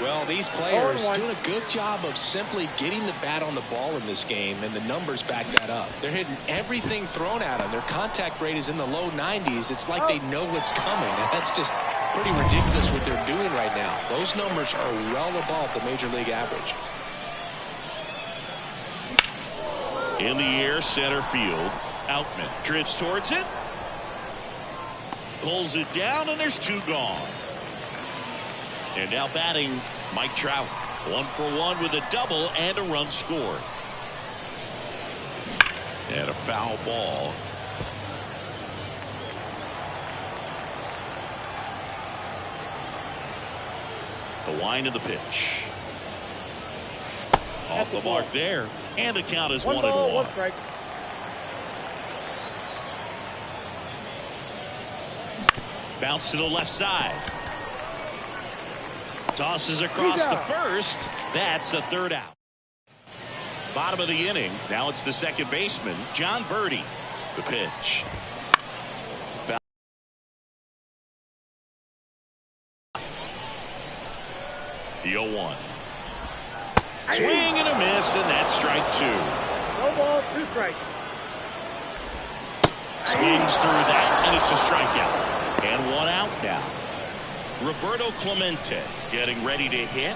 Well, these players doing a good job of simply getting the bat on the ball in this game, and the numbers back that up. They're hitting everything thrown at them. Their contact rate is in the low 90s. It's like they know what's coming, and that's just pretty ridiculous what they're doing right now. Those numbers are well above the major league average.
In the air, center field. Outman drifts towards it. Pulls it down, and there's 2 gone. And now batting, Mike Trout. 1 for 1 with a double and a run scored. And a foul ball. The wind of the pitch. Off the mark there. And the count is 1-1.
1 strike.
Bounce to the left side. Tosses across to first. That's the 3rd out. Bottom of the inning. Now it's the second baseman, John Birdie. The pitch. The 0-1. Swing and a miss, and that's strike 2.
No ball, 2 strikes.
Swings through that, and it's a strikeout. And 1 out now. Roberto Clemente getting ready to hit.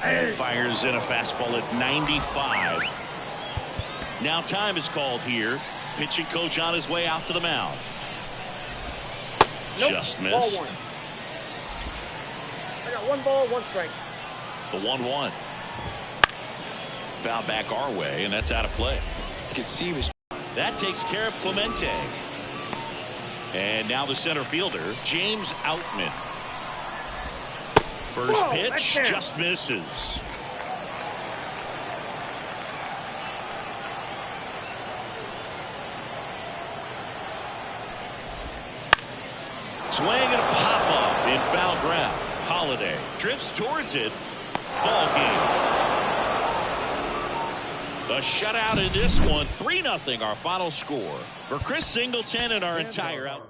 And fires in a fastball at 95. Now time is called here. Pitching coach on his way out to the mound. Just missed.
1 ball, 1 strike.
The 1-1. Foul back our way, and that's out of play.
You can see he was.
That takes care of Clemente. And now the center fielder, James Outman. First pitch just misses. Swing and a pop-up in foul ground. Holiday drifts towards it. Ball game. A shutout in this one. 3-0 our final score. For Chris Singleton and our entire out.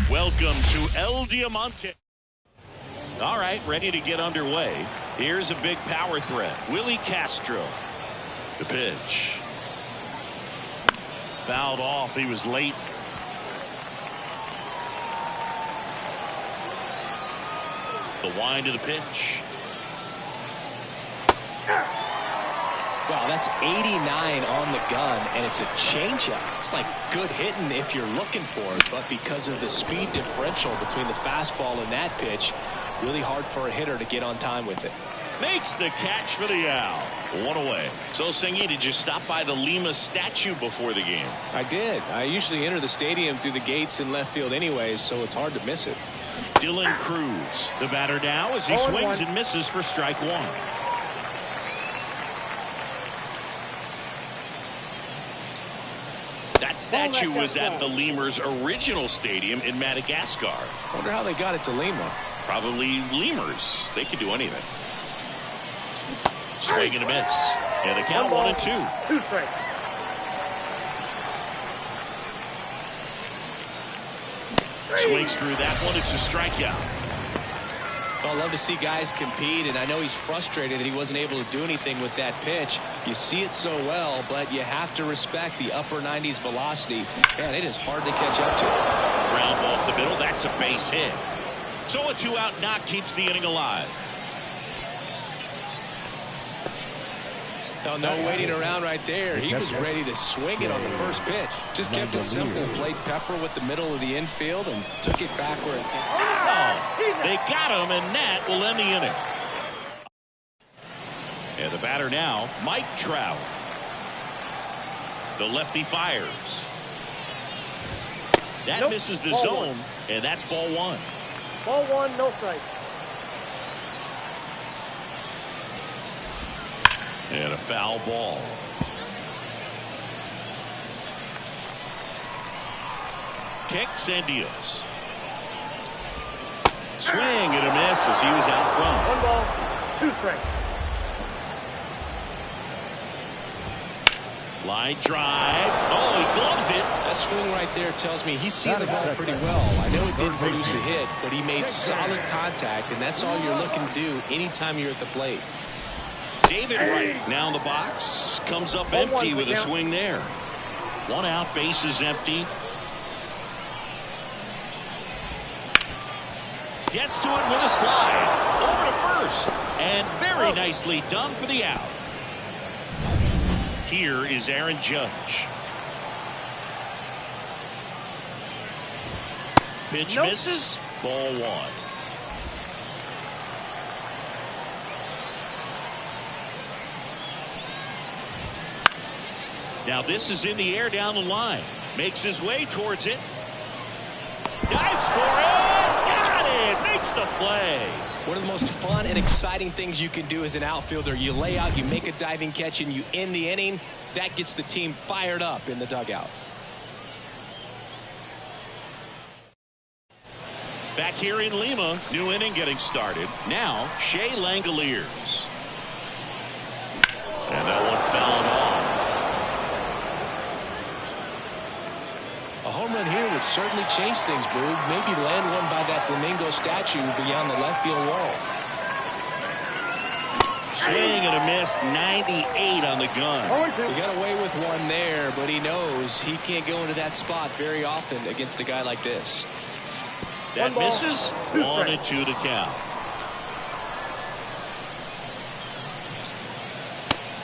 Welcome to El Diamante. All right, ready to get underway. Here's a big power threat. Willie Castro. The pitch. Fouled off. He was late. The wind to the pitch.
Wow, that's 89 on the gun, and it's a changeup. It's like good hitting if you're looking for it, but because of the speed differential between the fastball and that pitch, really hard for a hitter to get on time with it.
Makes the catch for the out. One away. So, Singy, did you stop by the Lima statue before the game?
I did. I usually enter the stadium through the gates in left field anyways, so it's hard to miss it.
Dylan Cruz, the batter now as he swings and misses for strike one. That statue was at the Lemurs' original stadium in Madagascar.
Wonder how they got it to Lima.
Probably lemurs. They could do anything. Swing and a miss. And the count 1-2.
2 strikes.
Swings through that one. It's a strikeout.
Well, I love to see guys compete, and I know he's frustrated that he wasn't able to do anything with that pitch. You see it so well, but you have to respect the upper 90s velocity. Man, it is hard to catch up to.
Ground ball up the middle. That's a base hit. So a 2-out knock keeps the inning alive.
No waiting around right there. He was ready to swing it on the first pitch. Just kept it simple. Played pepper with the middle of the infield and took it back where it came.
Oh, they got him, and that will end the inning. And the batter now, Mike Trout. The lefty fires. That misses the zone, and that's ball one.
Ball 1, no strikes.
And a foul ball. Kicks and deals. Swing and a miss as he was out front.
1 ball, 2 strikes.
Line drive. Oh, he gloves it.
That swing right there tells me he's seen the ball pretty well. I know it didn't produce a hit, but he made solid contact, and that's all you're looking to do anytime you're at the plate.
David Wright now in the box. Comes up empty with a swing there. 1 out, base is empty. Gets to it with a slide. Over to first. And very nicely done for the out. Here is Aaron Judge. Pitch misses. Ball 1. Now this is in the air down the line. Makes his way towards it. Dives for it. Got it. Makes the play.
One of the most fun and exciting things you can do as an outfielder. You lay out, you make a diving catch, and you end the inning. That gets the team fired up in the dugout.
Back here in Lima, new inning getting started. Now, Shea Langoliers. And that one fouled off.
A home run here would certainly change things, Boog. Maybe land one by that flamingo statue beyond the left field wall.
Swing and a miss, 98 on the gun.
He got away with one there, but he knows he can't go into that spot very often against a guy like this.
That misses. 1-2 to count.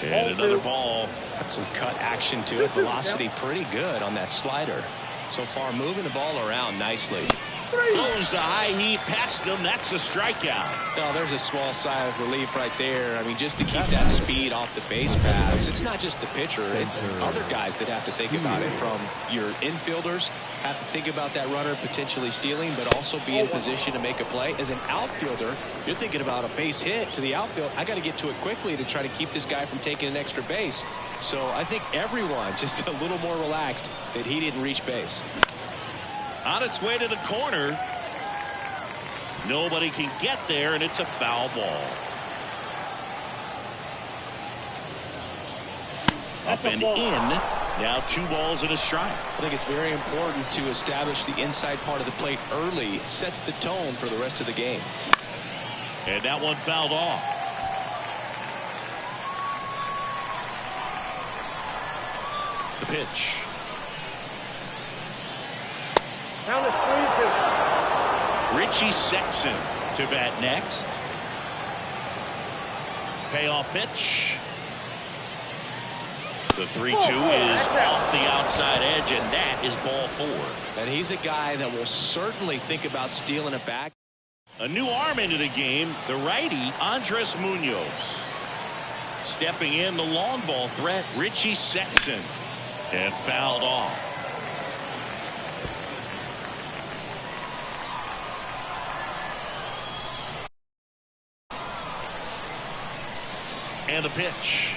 And another ball.
Got some cut action to it. Velocity pretty good on that slider. So far moving the ball around nicely.
Blows the high heat past him. That's a strikeout.
No, there's a small sigh of relief right there. I mean, just to keep that speed off the base paths. It's not just the pitcher. It's other guys that have to think about it. From your infielders have to think about that runner potentially stealing, but also be in position to make a play. As an outfielder, you're thinking about a base hit to the outfield. I got to get to it quickly to try to keep this guy from taking an extra base. So I think everyone just a little more relaxed that he didn't reach base.
On its way to the corner. Nobody can get there, and it's a foul ball. Up and in. Now 2 balls and a strike.
I think it's very important to establish the inside part of the plate early. It sets the tone for the rest of the game.
And that one fouled off. The pitch.
Count is 3-2.
Richie Sexson To bat next. Payoff pitch. The 3-2 is off the outside edge, and that is ball 4.
And he's a guy that will certainly think about stealing it back.
A new arm into the game, the righty Andres Munoz. Stepping in, the long ball threat, Richie Sexson. And fouled off. And a pitch.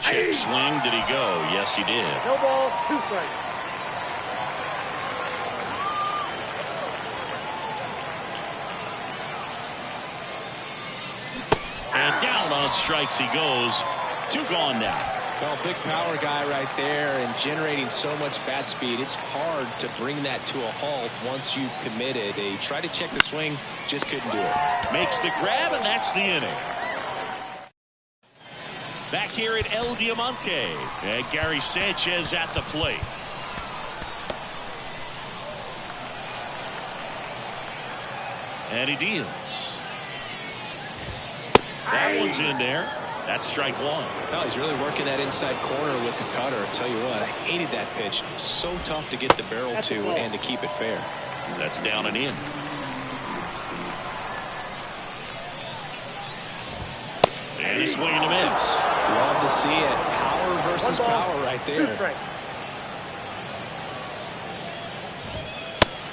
Check swing. Did he go? Yes, he did.
No ball, 2 strikes.
And down on strikes he goes. 2 gone now.
Well, big power guy right there and generating so much bat speed. It's hard to bring that to a halt once you've committed. They tried to check the swing, just couldn't do it.
Makes the grab, and that's the inning. Back here at El Diamante, and Gary Sanchez at the plate. And he deals. That one's in there. That's strike 1.
No, he's really working that inside corner with the cutter. I tell you what, I hated that pitch. So tough to get the barrel to and to keep it fair.
That's down and in. And a swing and a miss.
Love to see it. Power versus power right there.
2 strikes.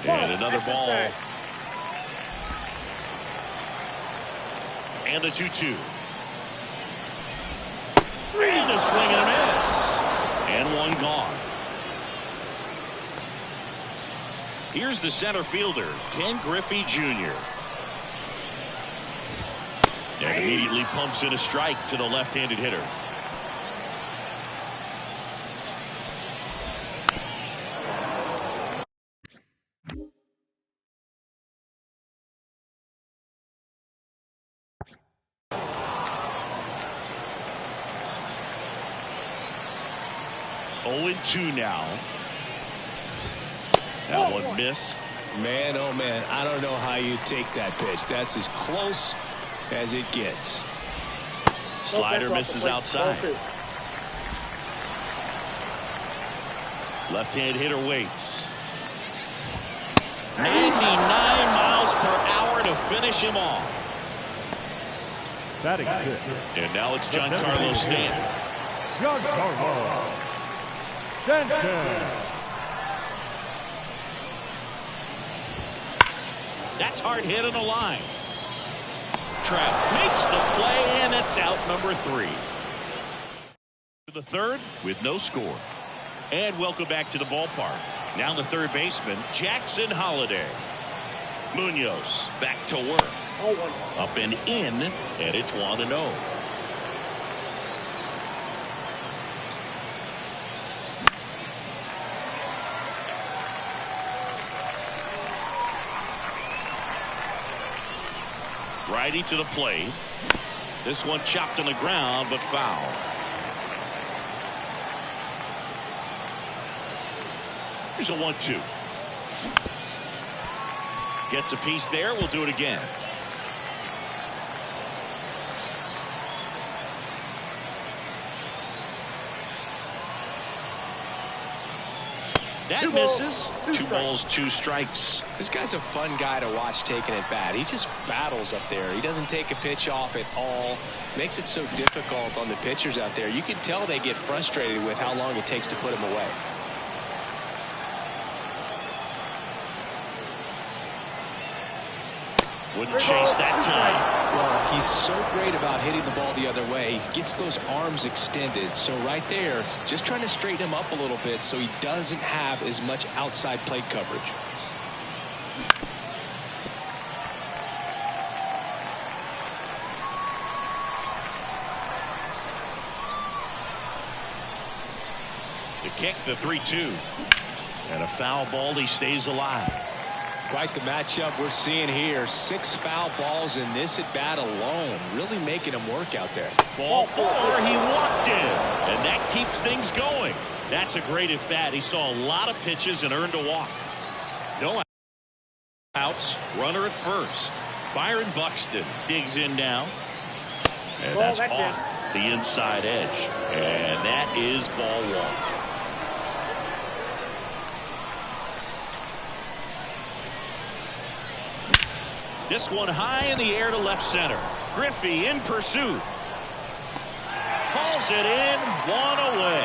And another ball. And a 2-2. And a swing and a miss. And 1 gone. Here's the center fielder, Ken Griffey Jr. And immediately pumps in a strike to the left-handed hitter. Oh, 2 now. That one missed.
Man, oh man, I don't know how you take that pitch. That's as close as it gets.
Slider misses outside. Left-hand hitter waits. 99 miles per hour to finish him off.
Batting 6.
And now it's Giancarlo Stanton.
Giancarlo Stanton.
That's hard hit on the line. Trout makes the play, and it's out number 3. To the third with no score. And welcome back to the ballpark. Now the third baseman, Jackson Holliday. Munoz back to work. Up and in, and it's 1-0. Righty to the plate. This one chopped on the ground, but foul. Here's a 1-2. Gets a piece there. We'll do it again. That misses. 2 balls, 2 strikes.
This guy's a fun guy to watch taking at bat. He just battles up there. He doesn't take a pitch off at all. Makes it so difficult on the pitchers out there. You can tell they get frustrated with how long it takes to put him away.
Wouldn't chase that time.
Well, he's so great about hitting the ball the other way. He gets those arms extended. So right there, just trying to straighten him up a little bit so he doesn't have as much outside plate coverage.
The kick, the 3-2. And a foul ball. He stays alive.
Quite the matchup we're seeing here. 6 foul balls in this at bat alone. Really making him work out there.
Ball 4. He walked in. And that keeps things going. That's a great at bat. He saw a lot of pitches and earned a walk. No outs. Runner at first. Byron Buxton digs in now. And
Ball,
that's
that's
off the inside edge. And that is ball one. This one high in the air to left center. Griffey in pursuit. Hauls it in, one away.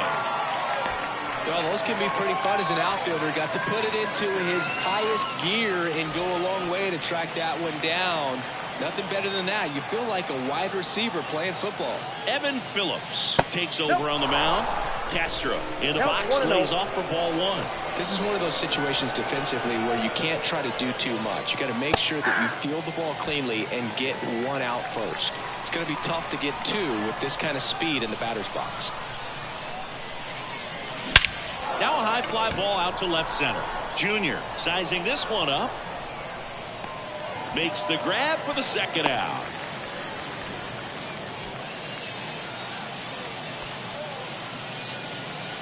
Well, those can be pretty fun as an outfielder. Got to put it into his highest gear and go a long way to track that one down. Nothing better than that. You feel like a wide receiver playing football.
Evan Phillips takes over on the mound. Castro in the box, lays off for ball one.
This is one of those situations defensively where you can't try to do too much. You got to make sure that you field the ball cleanly and get one out first. It's going to be tough to get two with this kind of speed in the batter's box.
Now a high fly ball out to left center. Junior sizing this one up. Makes the grab for the second out.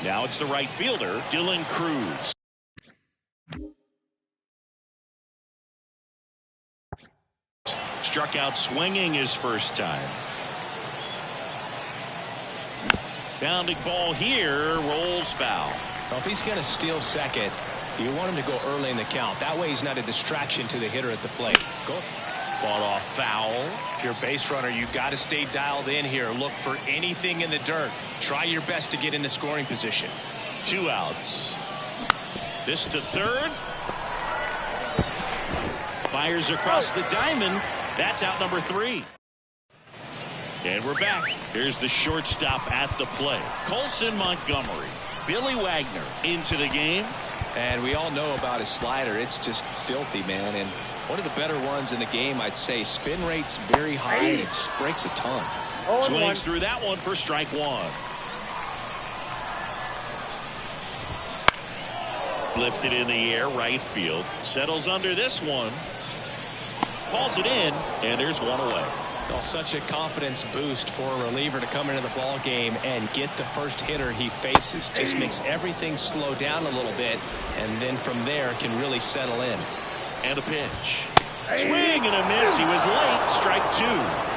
Now it's the right fielder, Dylan Cruz. Struck out swinging his first time. Bounding ball here, rolls foul.
Well, if he's going to steal second, you want him to go early in the count. That way he's not a distraction to the hitter at the plate. Go.
Fought off foul.
If you're a base runner, you've got to stay dialed in here. Look for anything in the dirt. Try your best to get into scoring position.
2 outs. This to third. Fires across the diamond. That's out number 3. And we're back. Here's the shortstop at the plate. Colson Montgomery. Billy Wagner into the game.
And we all know about his slider. It's just filthy, man. And one of the better ones in the game, I'd say. Spin rate's very high, and it just breaks a ton.
Swings through that one for strike one. Lifted in the air, right field. Settles under this one. Pulls it in, and there's one away.
Well, such a confidence boost for a reliever to come into the ball game and get the first hitter he faces. Just makes everything slow down a little bit, and then from there can really settle in.
And a pitch. Swing and a miss. He was late. Strike 2.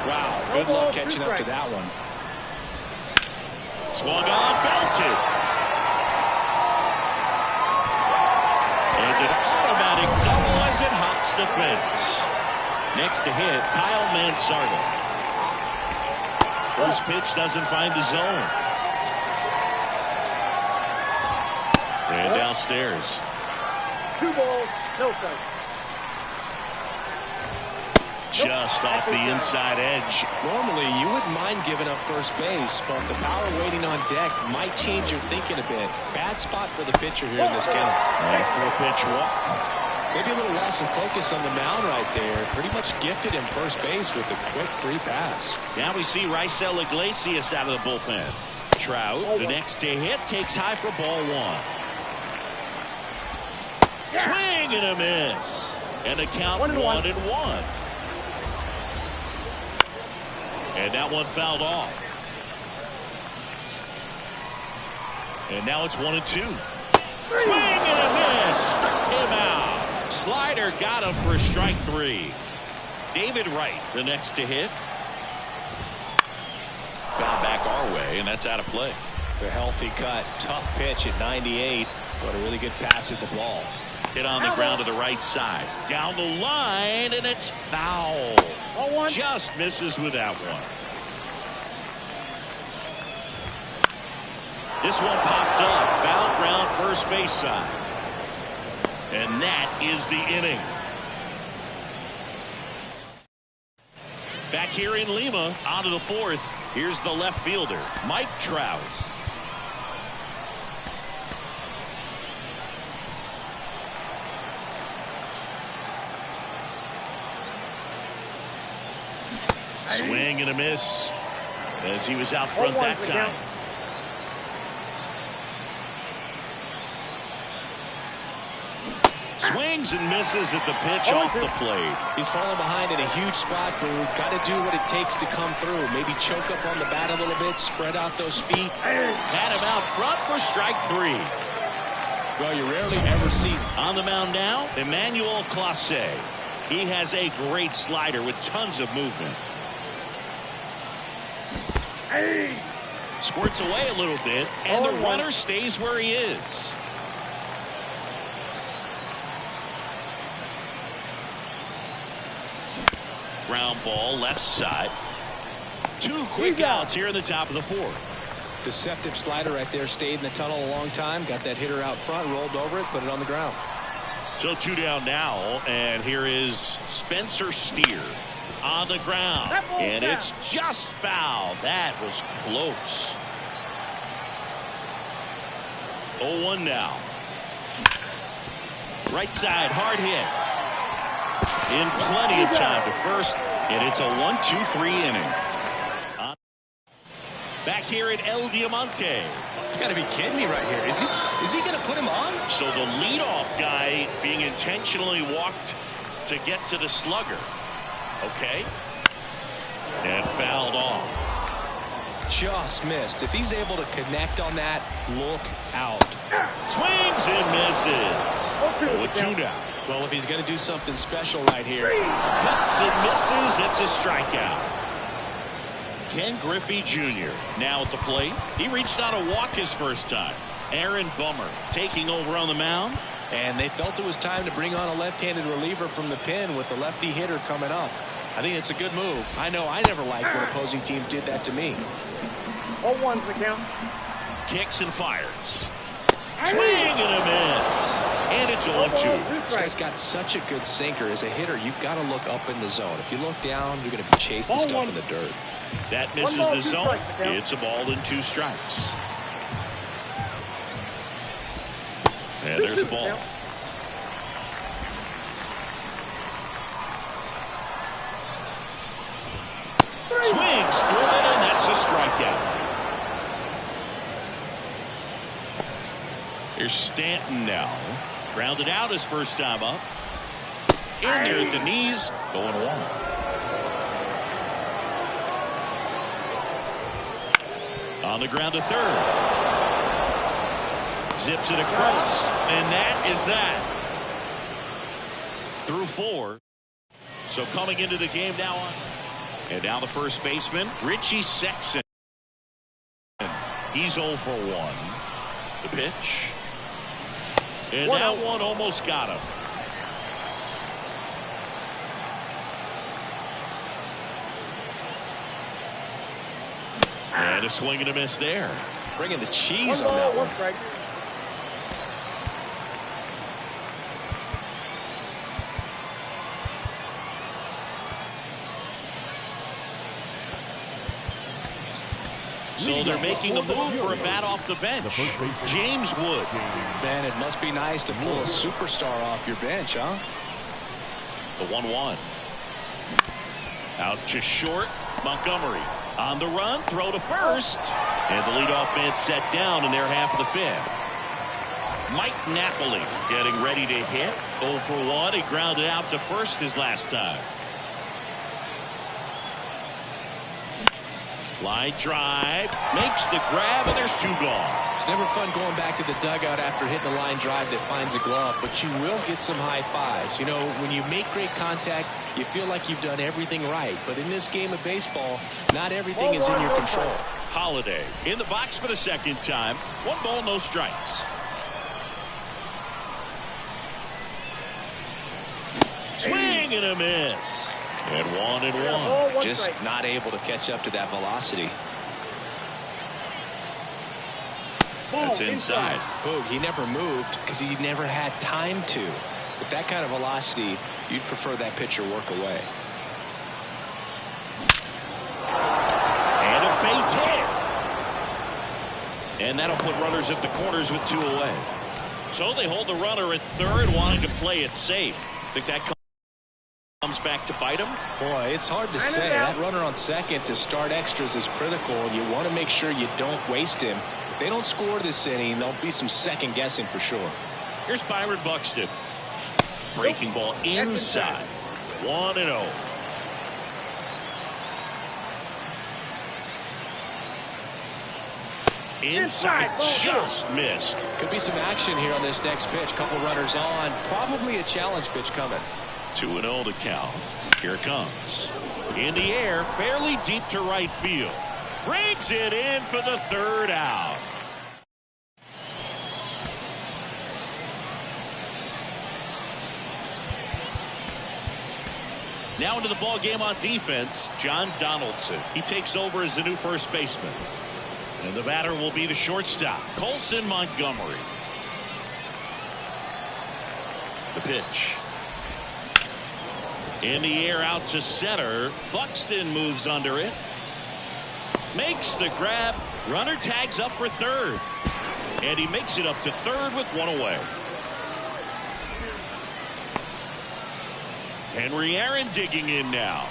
Wow, good luck catching up to that one.
Swung on, belted. And an automatic double as it hops the fence. Next to hit, Kyle Mansardo. First pitch doesn't find the zone. And downstairs.
2 balls, no strikes.
Just off the inside edge.
Normally, you wouldn't mind giving up first base, but the power waiting on deck might change your thinking a bit. Bad spot for the pitcher here in this game.
And a 4-pitch walk.
Maybe a little loss of focus on the mound right there. Pretty much gifted him first base with a quick free pass.
Now we see Raisel Iglesias out of the bullpen. Trout, the next to hit, takes high for ball 1. Swing and a miss. And a count 1-1. And that one fouled off. And now it's 1-2. Swing and a miss. Struck him out. Slider got him for strike 3. David Wright, the next to hit. Foul back our way, and that's out of play.
The healthy cut. Tough pitch at 98, but a really good pass at the ball.
Hit on the ground to the right side. Down the line, and it's foul. Just misses with that one. This one popped up. Foul ground first base side. And that is the inning. Back here in Lima, on to the 4th. Here's the left fielder, Mike Trout. Swing and a miss as he was out front that time. Swings and misses at the pitch off the plate.
He's falling behind in a huge spot, but we've got to do what it takes to come through. Maybe choke up on the bat a little bit, spread out those feet.
Had him out front for strike 3.
Well, you rarely ever see.
On the mound now, Emmanuel Clase. He has a great slider with tons of movement. Squirts away a little bit, and the runner stays where he is. Ground ball left side. 2 quick outs here in the top of the 4th.
Deceptive slider right there. Stayed in the tunnel a long time. Got that hitter out front, rolled over it, put it on the ground.
So 2 down now, and here is Spencer Steer on the ground. And it's just foul. That was close. 0-1 now. Right side, hard hit. In plenty of time to first, and it's a 1-2-3 inning. Back here at El Diamante.
You got to be kidding me right here. Is he going to put him on?
So the leadoff guy being intentionally walked to get to the slugger. Okay. And fouled off.
Just missed. If he's able to connect on that, look out.
Swings and misses. 0-2 now.
Well, if he's going to do something special right here.
Hits and misses. It's a strikeout. Ken Griffey Jr. now at the plate. He reached out a walk his first time. Aaron Bummer taking over on the mound.
And they felt it was time to bring on a left-handed reliever from the pen with the lefty hitter coming up. I think it's a good move. I know I never liked when opposing teams did that to me.
0-1's the count.
Kicks and fires. Swing and a miss. And it's 0-2.
This guy's got such a good sinker. As a hitter, you've got to look up in the zone. If you look down, you're going to be chasing stuff in the dirt.
That misses the zone. It's a ball and 2 strikes. And there's a ball. Swings through it, and that's a strikeout. Here's Stanton now. Grounded out his first time up. In there at the knees, going 1. On the ground to third. Zips it across, and that is that. Through 4. So coming into the game now on. And now the first baseman, Richie Sexson. He's 0 for 1. The pitch. And that one almost got him. And a swing and a miss there.
Bringing the cheese on that one.
So they're making a move for a bat off the bench. James Wood.
Man, it must be nice to pull a superstar off your bench, huh?
The 1-1. Out to short. Montgomery on the run. Throw to first. And the leadoff man set down in their half of the 5th. Mike Napoli getting ready to hit. 0 for 1. He grounded out to first his last time. Line drive, makes the grab, and there's 2 gone.
It's never fun going back to the dugout after hitting a line drive that finds a glove, but you will get some high fives. You know, when you make great contact, you feel like you've done everything right. But in this game of baseball, not everything is in your control.
Holiday in the box for the second time. 1 ball, no strikes. Swing and a miss. And 1-1.
Just not able to catch up to that velocity.
That's inside.
Boog, he never moved because he never had time to. With that kind of velocity, you'd prefer that pitcher work away.
And a base hit. And that'll put runners at the corners with 2 away. So they hold the runner at third, wanting to play it safe. Think that comes back to bite him?
Boy, it's hard to say. That runner on second to start extras is critical, and you want to make sure you don't waste him. If they don't score this inning, there'll be some second guessing for sure.
Here's Byron Buxton. Breaking ball inside. 1-0. Inside, just missed.
Could be some action here on this next pitch. Couple runners on. Probably a challenge pitch coming.
2-0 to count. Here it comes. In the air, fairly deep to right field. Brings it in for the third out. Now into the ball game on defense, John Donaldson. He takes over as the new first baseman. And the batter will be the shortstop, Colson Montgomery. The pitch. In the air out to center. Buxton moves under it. Makes the grab. Runner tags up for third. And he makes it up to third with one away. Henry Aaron digging in now.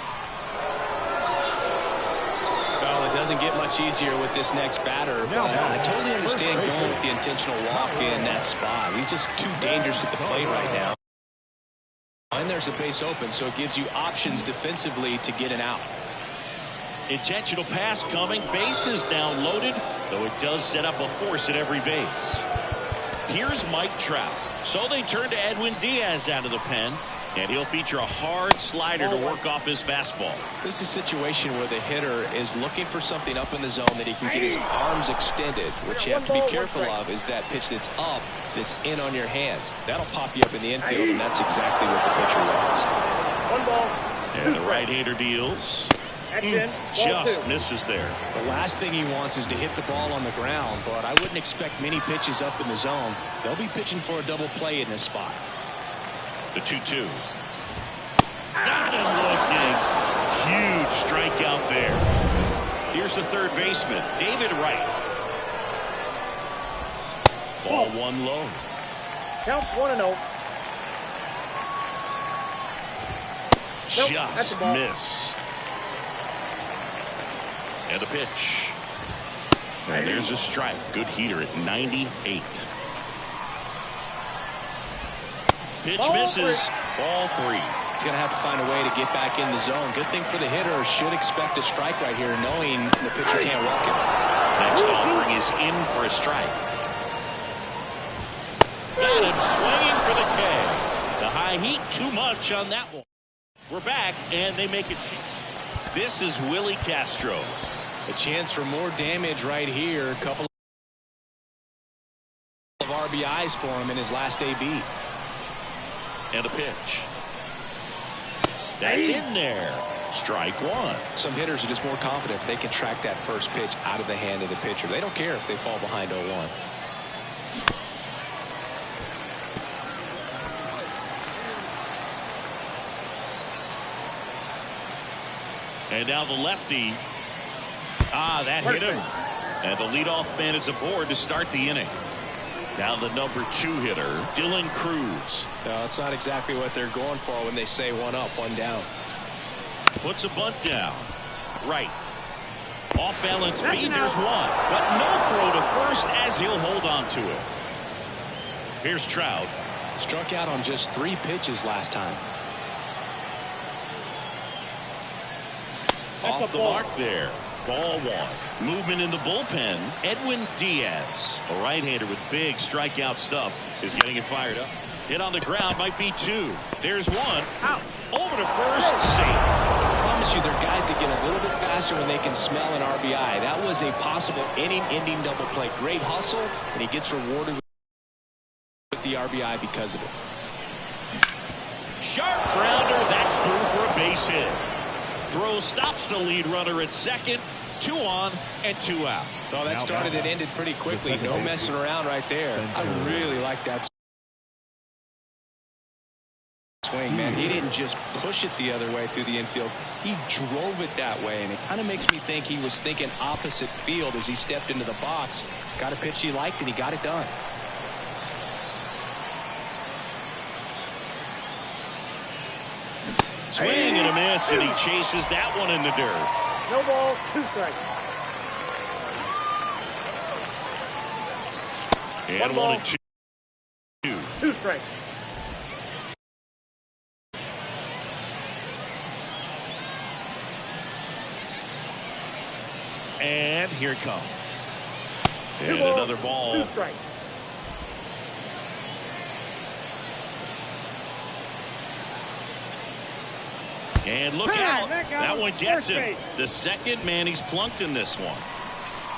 Well, it doesn't get much easier with this next batter, but I totally understand going with the intentional walk in that spot. He's just too dangerous at the plate right now. And there's a base open, so it gives you options defensively to get an out.
Intentional pass coming. Bases now loaded, though it does set up a force at every base. Here's Mike Trout. So they turn to Edwin Diaz out of the pen. And he'll feature a hard slider to work off his fastball.
This is a situation where the hitter is looking for something up in the zone that he can get his arms extended. What you have to be careful of is that pitch that's up, that's in on your hands. That'll pop you up in the infield, and that's exactly what the pitcher wants.
One ball.
And the right-hander deals. Just misses there.
The last thing he wants is to hit the ball on the ground, but I wouldn't expect many pitches up in the zone. They'll be pitching for a double play in this spot.
The 2-2. Got him looking. Huge strikeout there. Here's the third baseman, David Wright. Ball one low.
Count 1-0.
Just missed. And the pitch. And there's a strike. Good heater at 98. Pitch misses. Ball three.
He's going to have to find a way to get back in the zone. Good thing for the hitter. Should expect a strike right here, knowing the pitcher can't walk him.
Next offering is in for a strike. Got him swinging for the K. The high heat, too much on that one. We're back, and they make it. This is Willie Castro.
A chance for more damage right here. A couple of RBIs for him in his last AB.
And a pitch. That's in there. Strike one.
Some hitters are just more confident if they can track that first pitch out of the hand of the pitcher. They don't care if they fall behind 0-1.
And now the lefty. That hit him. And the leadoff man is aboard to start the inning. Now the number 2 hitter, Dylan Cruz.
No, it's not exactly what they're going for when they say one up, one down.
Puts a bunt down. Right. Off balance speed, there's one. But no throw to first as he'll hold on to it. Here's Trout.
Struck out on just 3 pitches last time.
Off the mark there. Ball one. Movement in the bullpen. Edwin Diaz, a right-hander with big strikeout stuff, is getting it fired up. Hit on the ground, might be 2. There's one. Out. Over to first, safe.
I promise you, there are guys that get a little bit faster when they can smell an RBI. That was a possible inning-ending double play. Great hustle, and he gets rewarded with the RBI because of it.
Sharp grounder. That's through for a base hit. Throw stops the lead runner at second. 2 on and 2 out.
Well, that started and ended pretty quickly. No messing around right there. I really like that swing, man. He didn't just push it the other way through the infield. He drove it that way, and it kind of makes me think he was thinking opposite field as he stepped into the box. Got a pitch he liked, and he got it done.
Swing and a miss, and he chases that one in the dirt.
No ball, 2 strikes.
And 1 and 2.
2 strikes.
And here it comes. And another ball.
2 strikes.
And look out. That one gets him. The second man he's plunked in this one.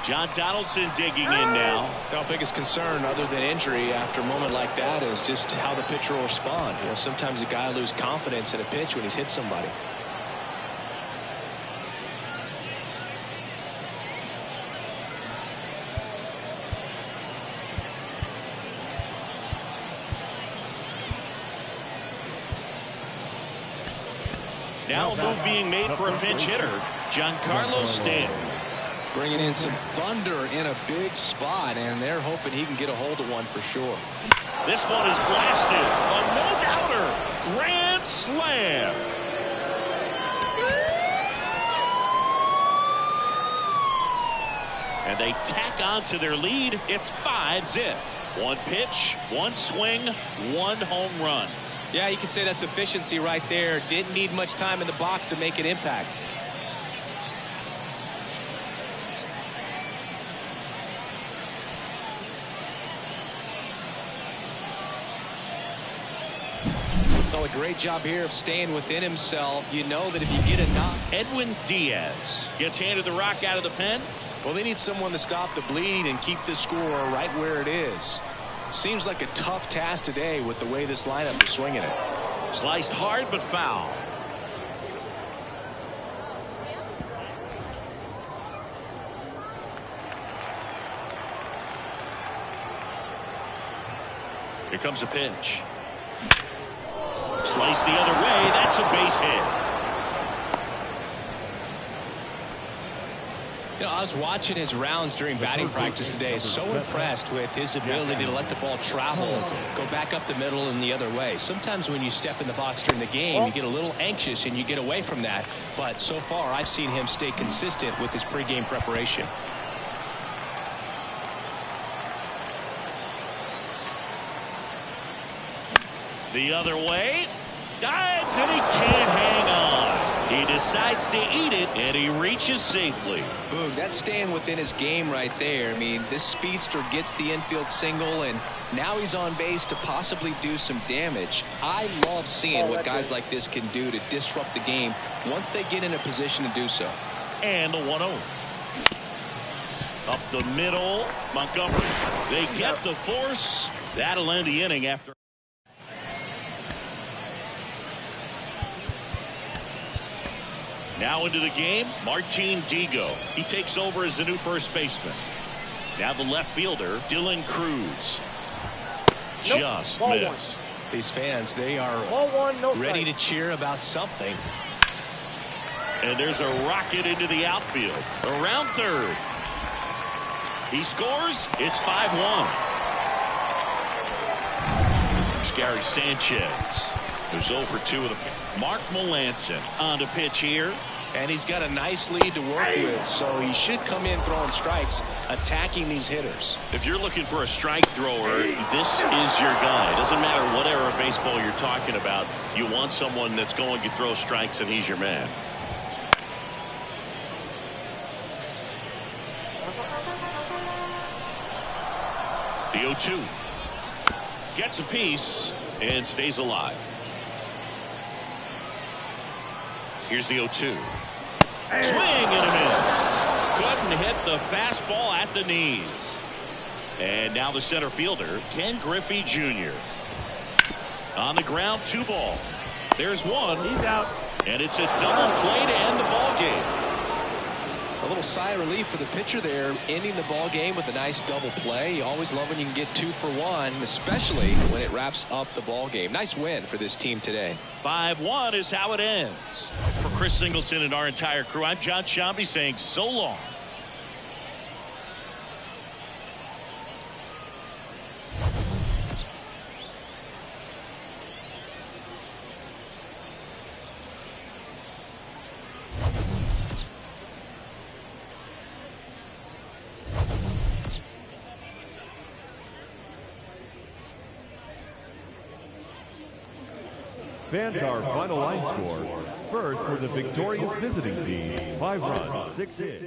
John Donaldson digging in now.
Our biggest concern, other than injury after a moment like that, is just how the pitcher will respond. You know, sometimes a guy loses confidence in a pitch when he's hit somebody.
Now a move being made for a pinch hitter, Giancarlo Stanton.
Bringing in some thunder in a big spot, and they're hoping he can get a hold of one for sure.
This one is blasted. A no-doubter. Grand slam. And they tack on to their lead. It's 5-zip. One pitch, one swing, one home run.
Yeah, you can say that's efficiency right there. Didn't need much time in the box to make an impact. So a great job here of staying within himself. You know that if you get a knock.
Edwin Diaz gets handed the rock out of the pen.
Well, they need someone to stop the bleeding and keep the score right where it is. Seems like a tough task today with the way this lineup is swinging it.
Sliced hard but foul. Here comes a pitch. Sliced the other way. That's a base hit.
You know, I was watching his rounds during batting practice today. So impressed with his ability to let the ball travel, go back up the middle and the other way. Sometimes when you step in the box during the game, you get a little anxious and you get away from that. But so far, I've seen him stay consistent with his pregame preparation.
The other way. Dives and he can't hang on. He decides to eat it and he reaches safely.
Boog, that's staying within his game right there. I mean, this speedster gets the infield single and now he's on base to possibly do some damage. I love seeing what guys like this can do to disrupt the game once they get in a position to do so.
And the 1-0. Up the middle, Montgomery. They get the force. That'll end the inning after. Now into the game, Martin Digo. He takes over as the new first baseman. Now the left fielder, Dylan Cruz. Just missed.
These fans, they are ready to cheer about something.
And there's a rocket into the outfield. Around third. He scores. It's 5-1. There's Gary Sanchez, who's 0 for 2 with a Mark Melancon on to pitch here.
And he's got a nice lead to work with, so he should come in throwing strikes, attacking these hitters.
If you're looking for a strike thrower, this is your guy. It doesn't matter what era of baseball you're talking about. You want someone that's going to throw strikes, and he's your man. The 0-2. Gets a piece and stays alive. Here's the 0-2. Swing and a miss. Couldn't hit the fastball at the knees. And now the center fielder, Ken Griffey Jr. On the ground, 2 ball. There's one.
He's out.
And it's a double play to end the ball game.
A little sigh of relief for the pitcher there, ending the ball game with a nice double play. You always love when you can get 2 for 1, especially when it wraps up the ball game. Nice win for this team today.
5-1 is how it ends. For Chris Singleton and our entire crew, I'm John Sciambi saying so long.
Fans, our final line score. First for the victorious visiting team, 5 runs, 6 hits.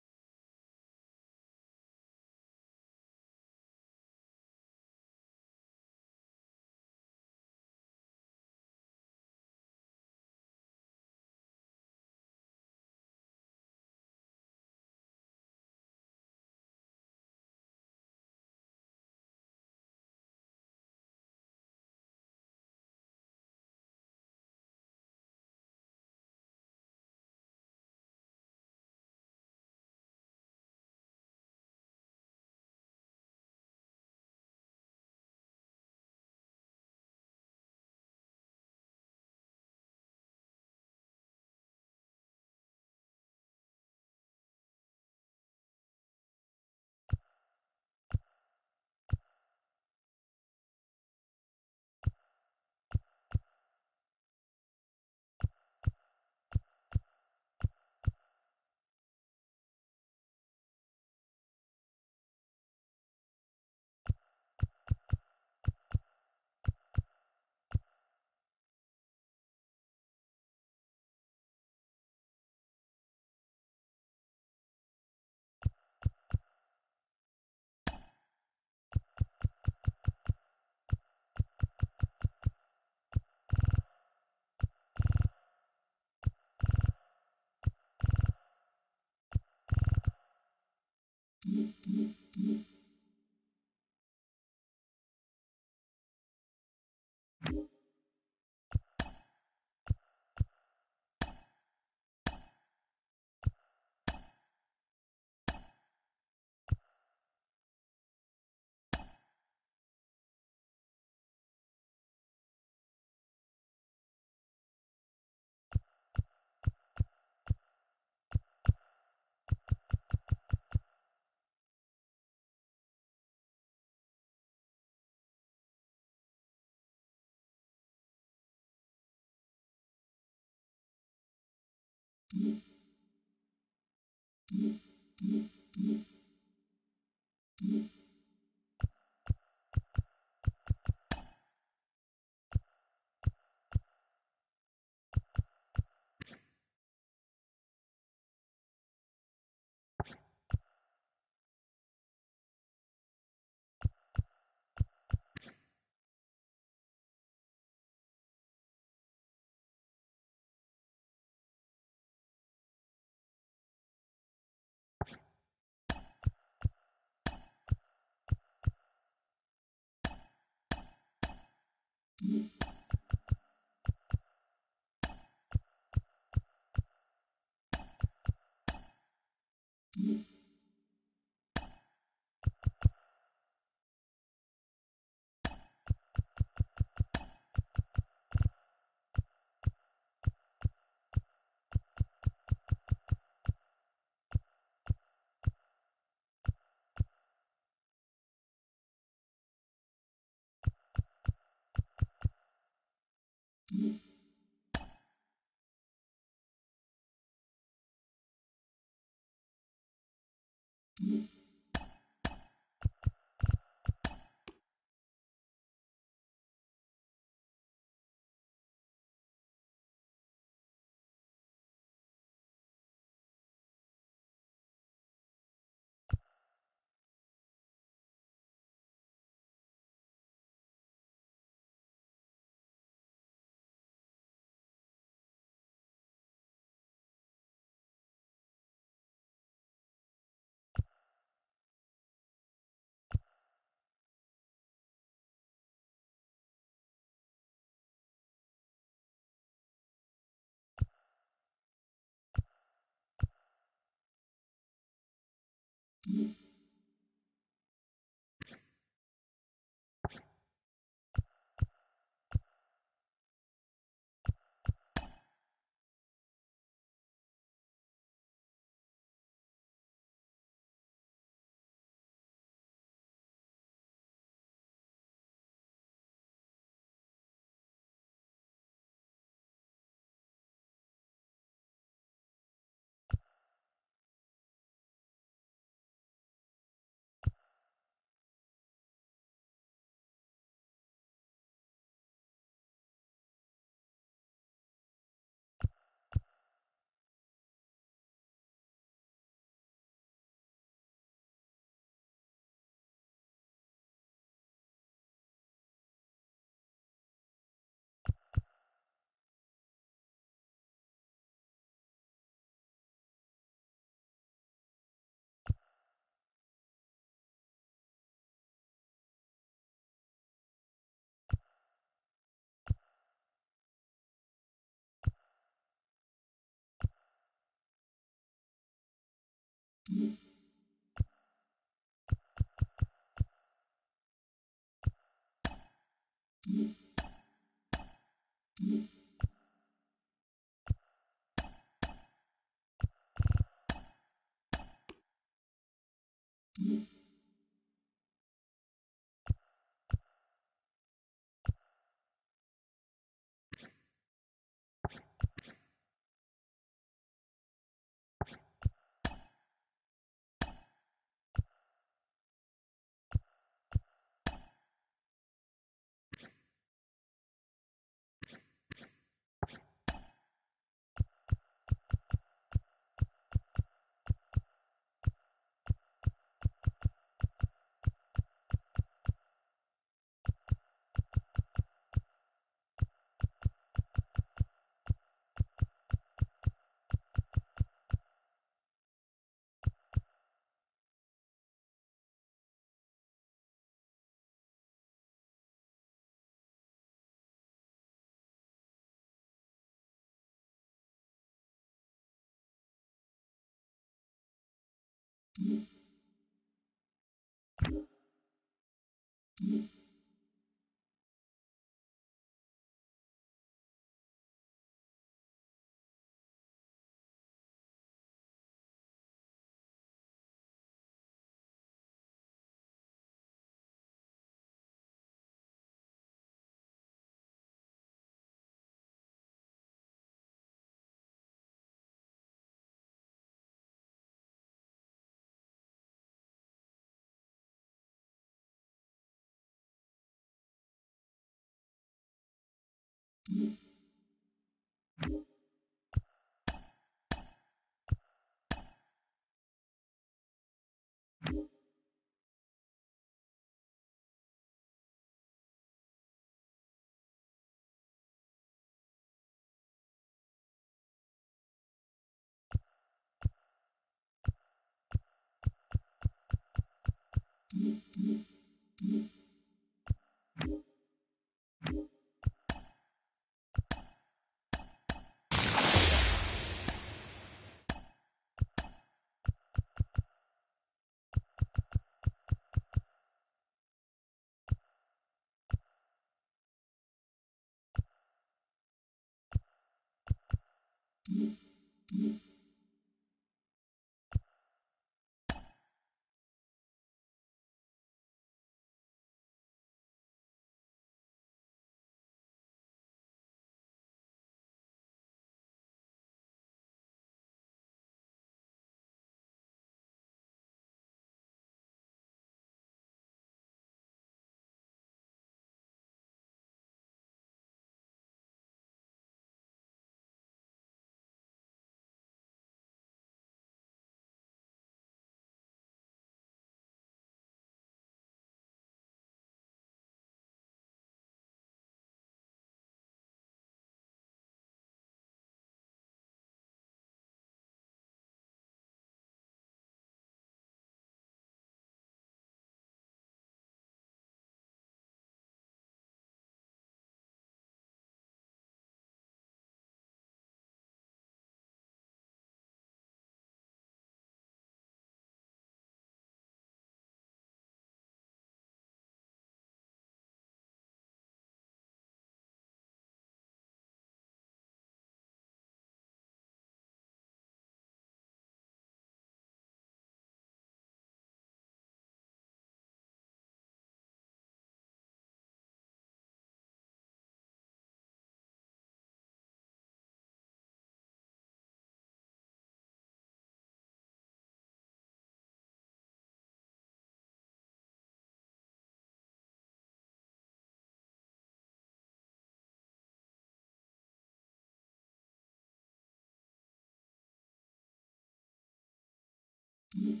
Mm-hmm.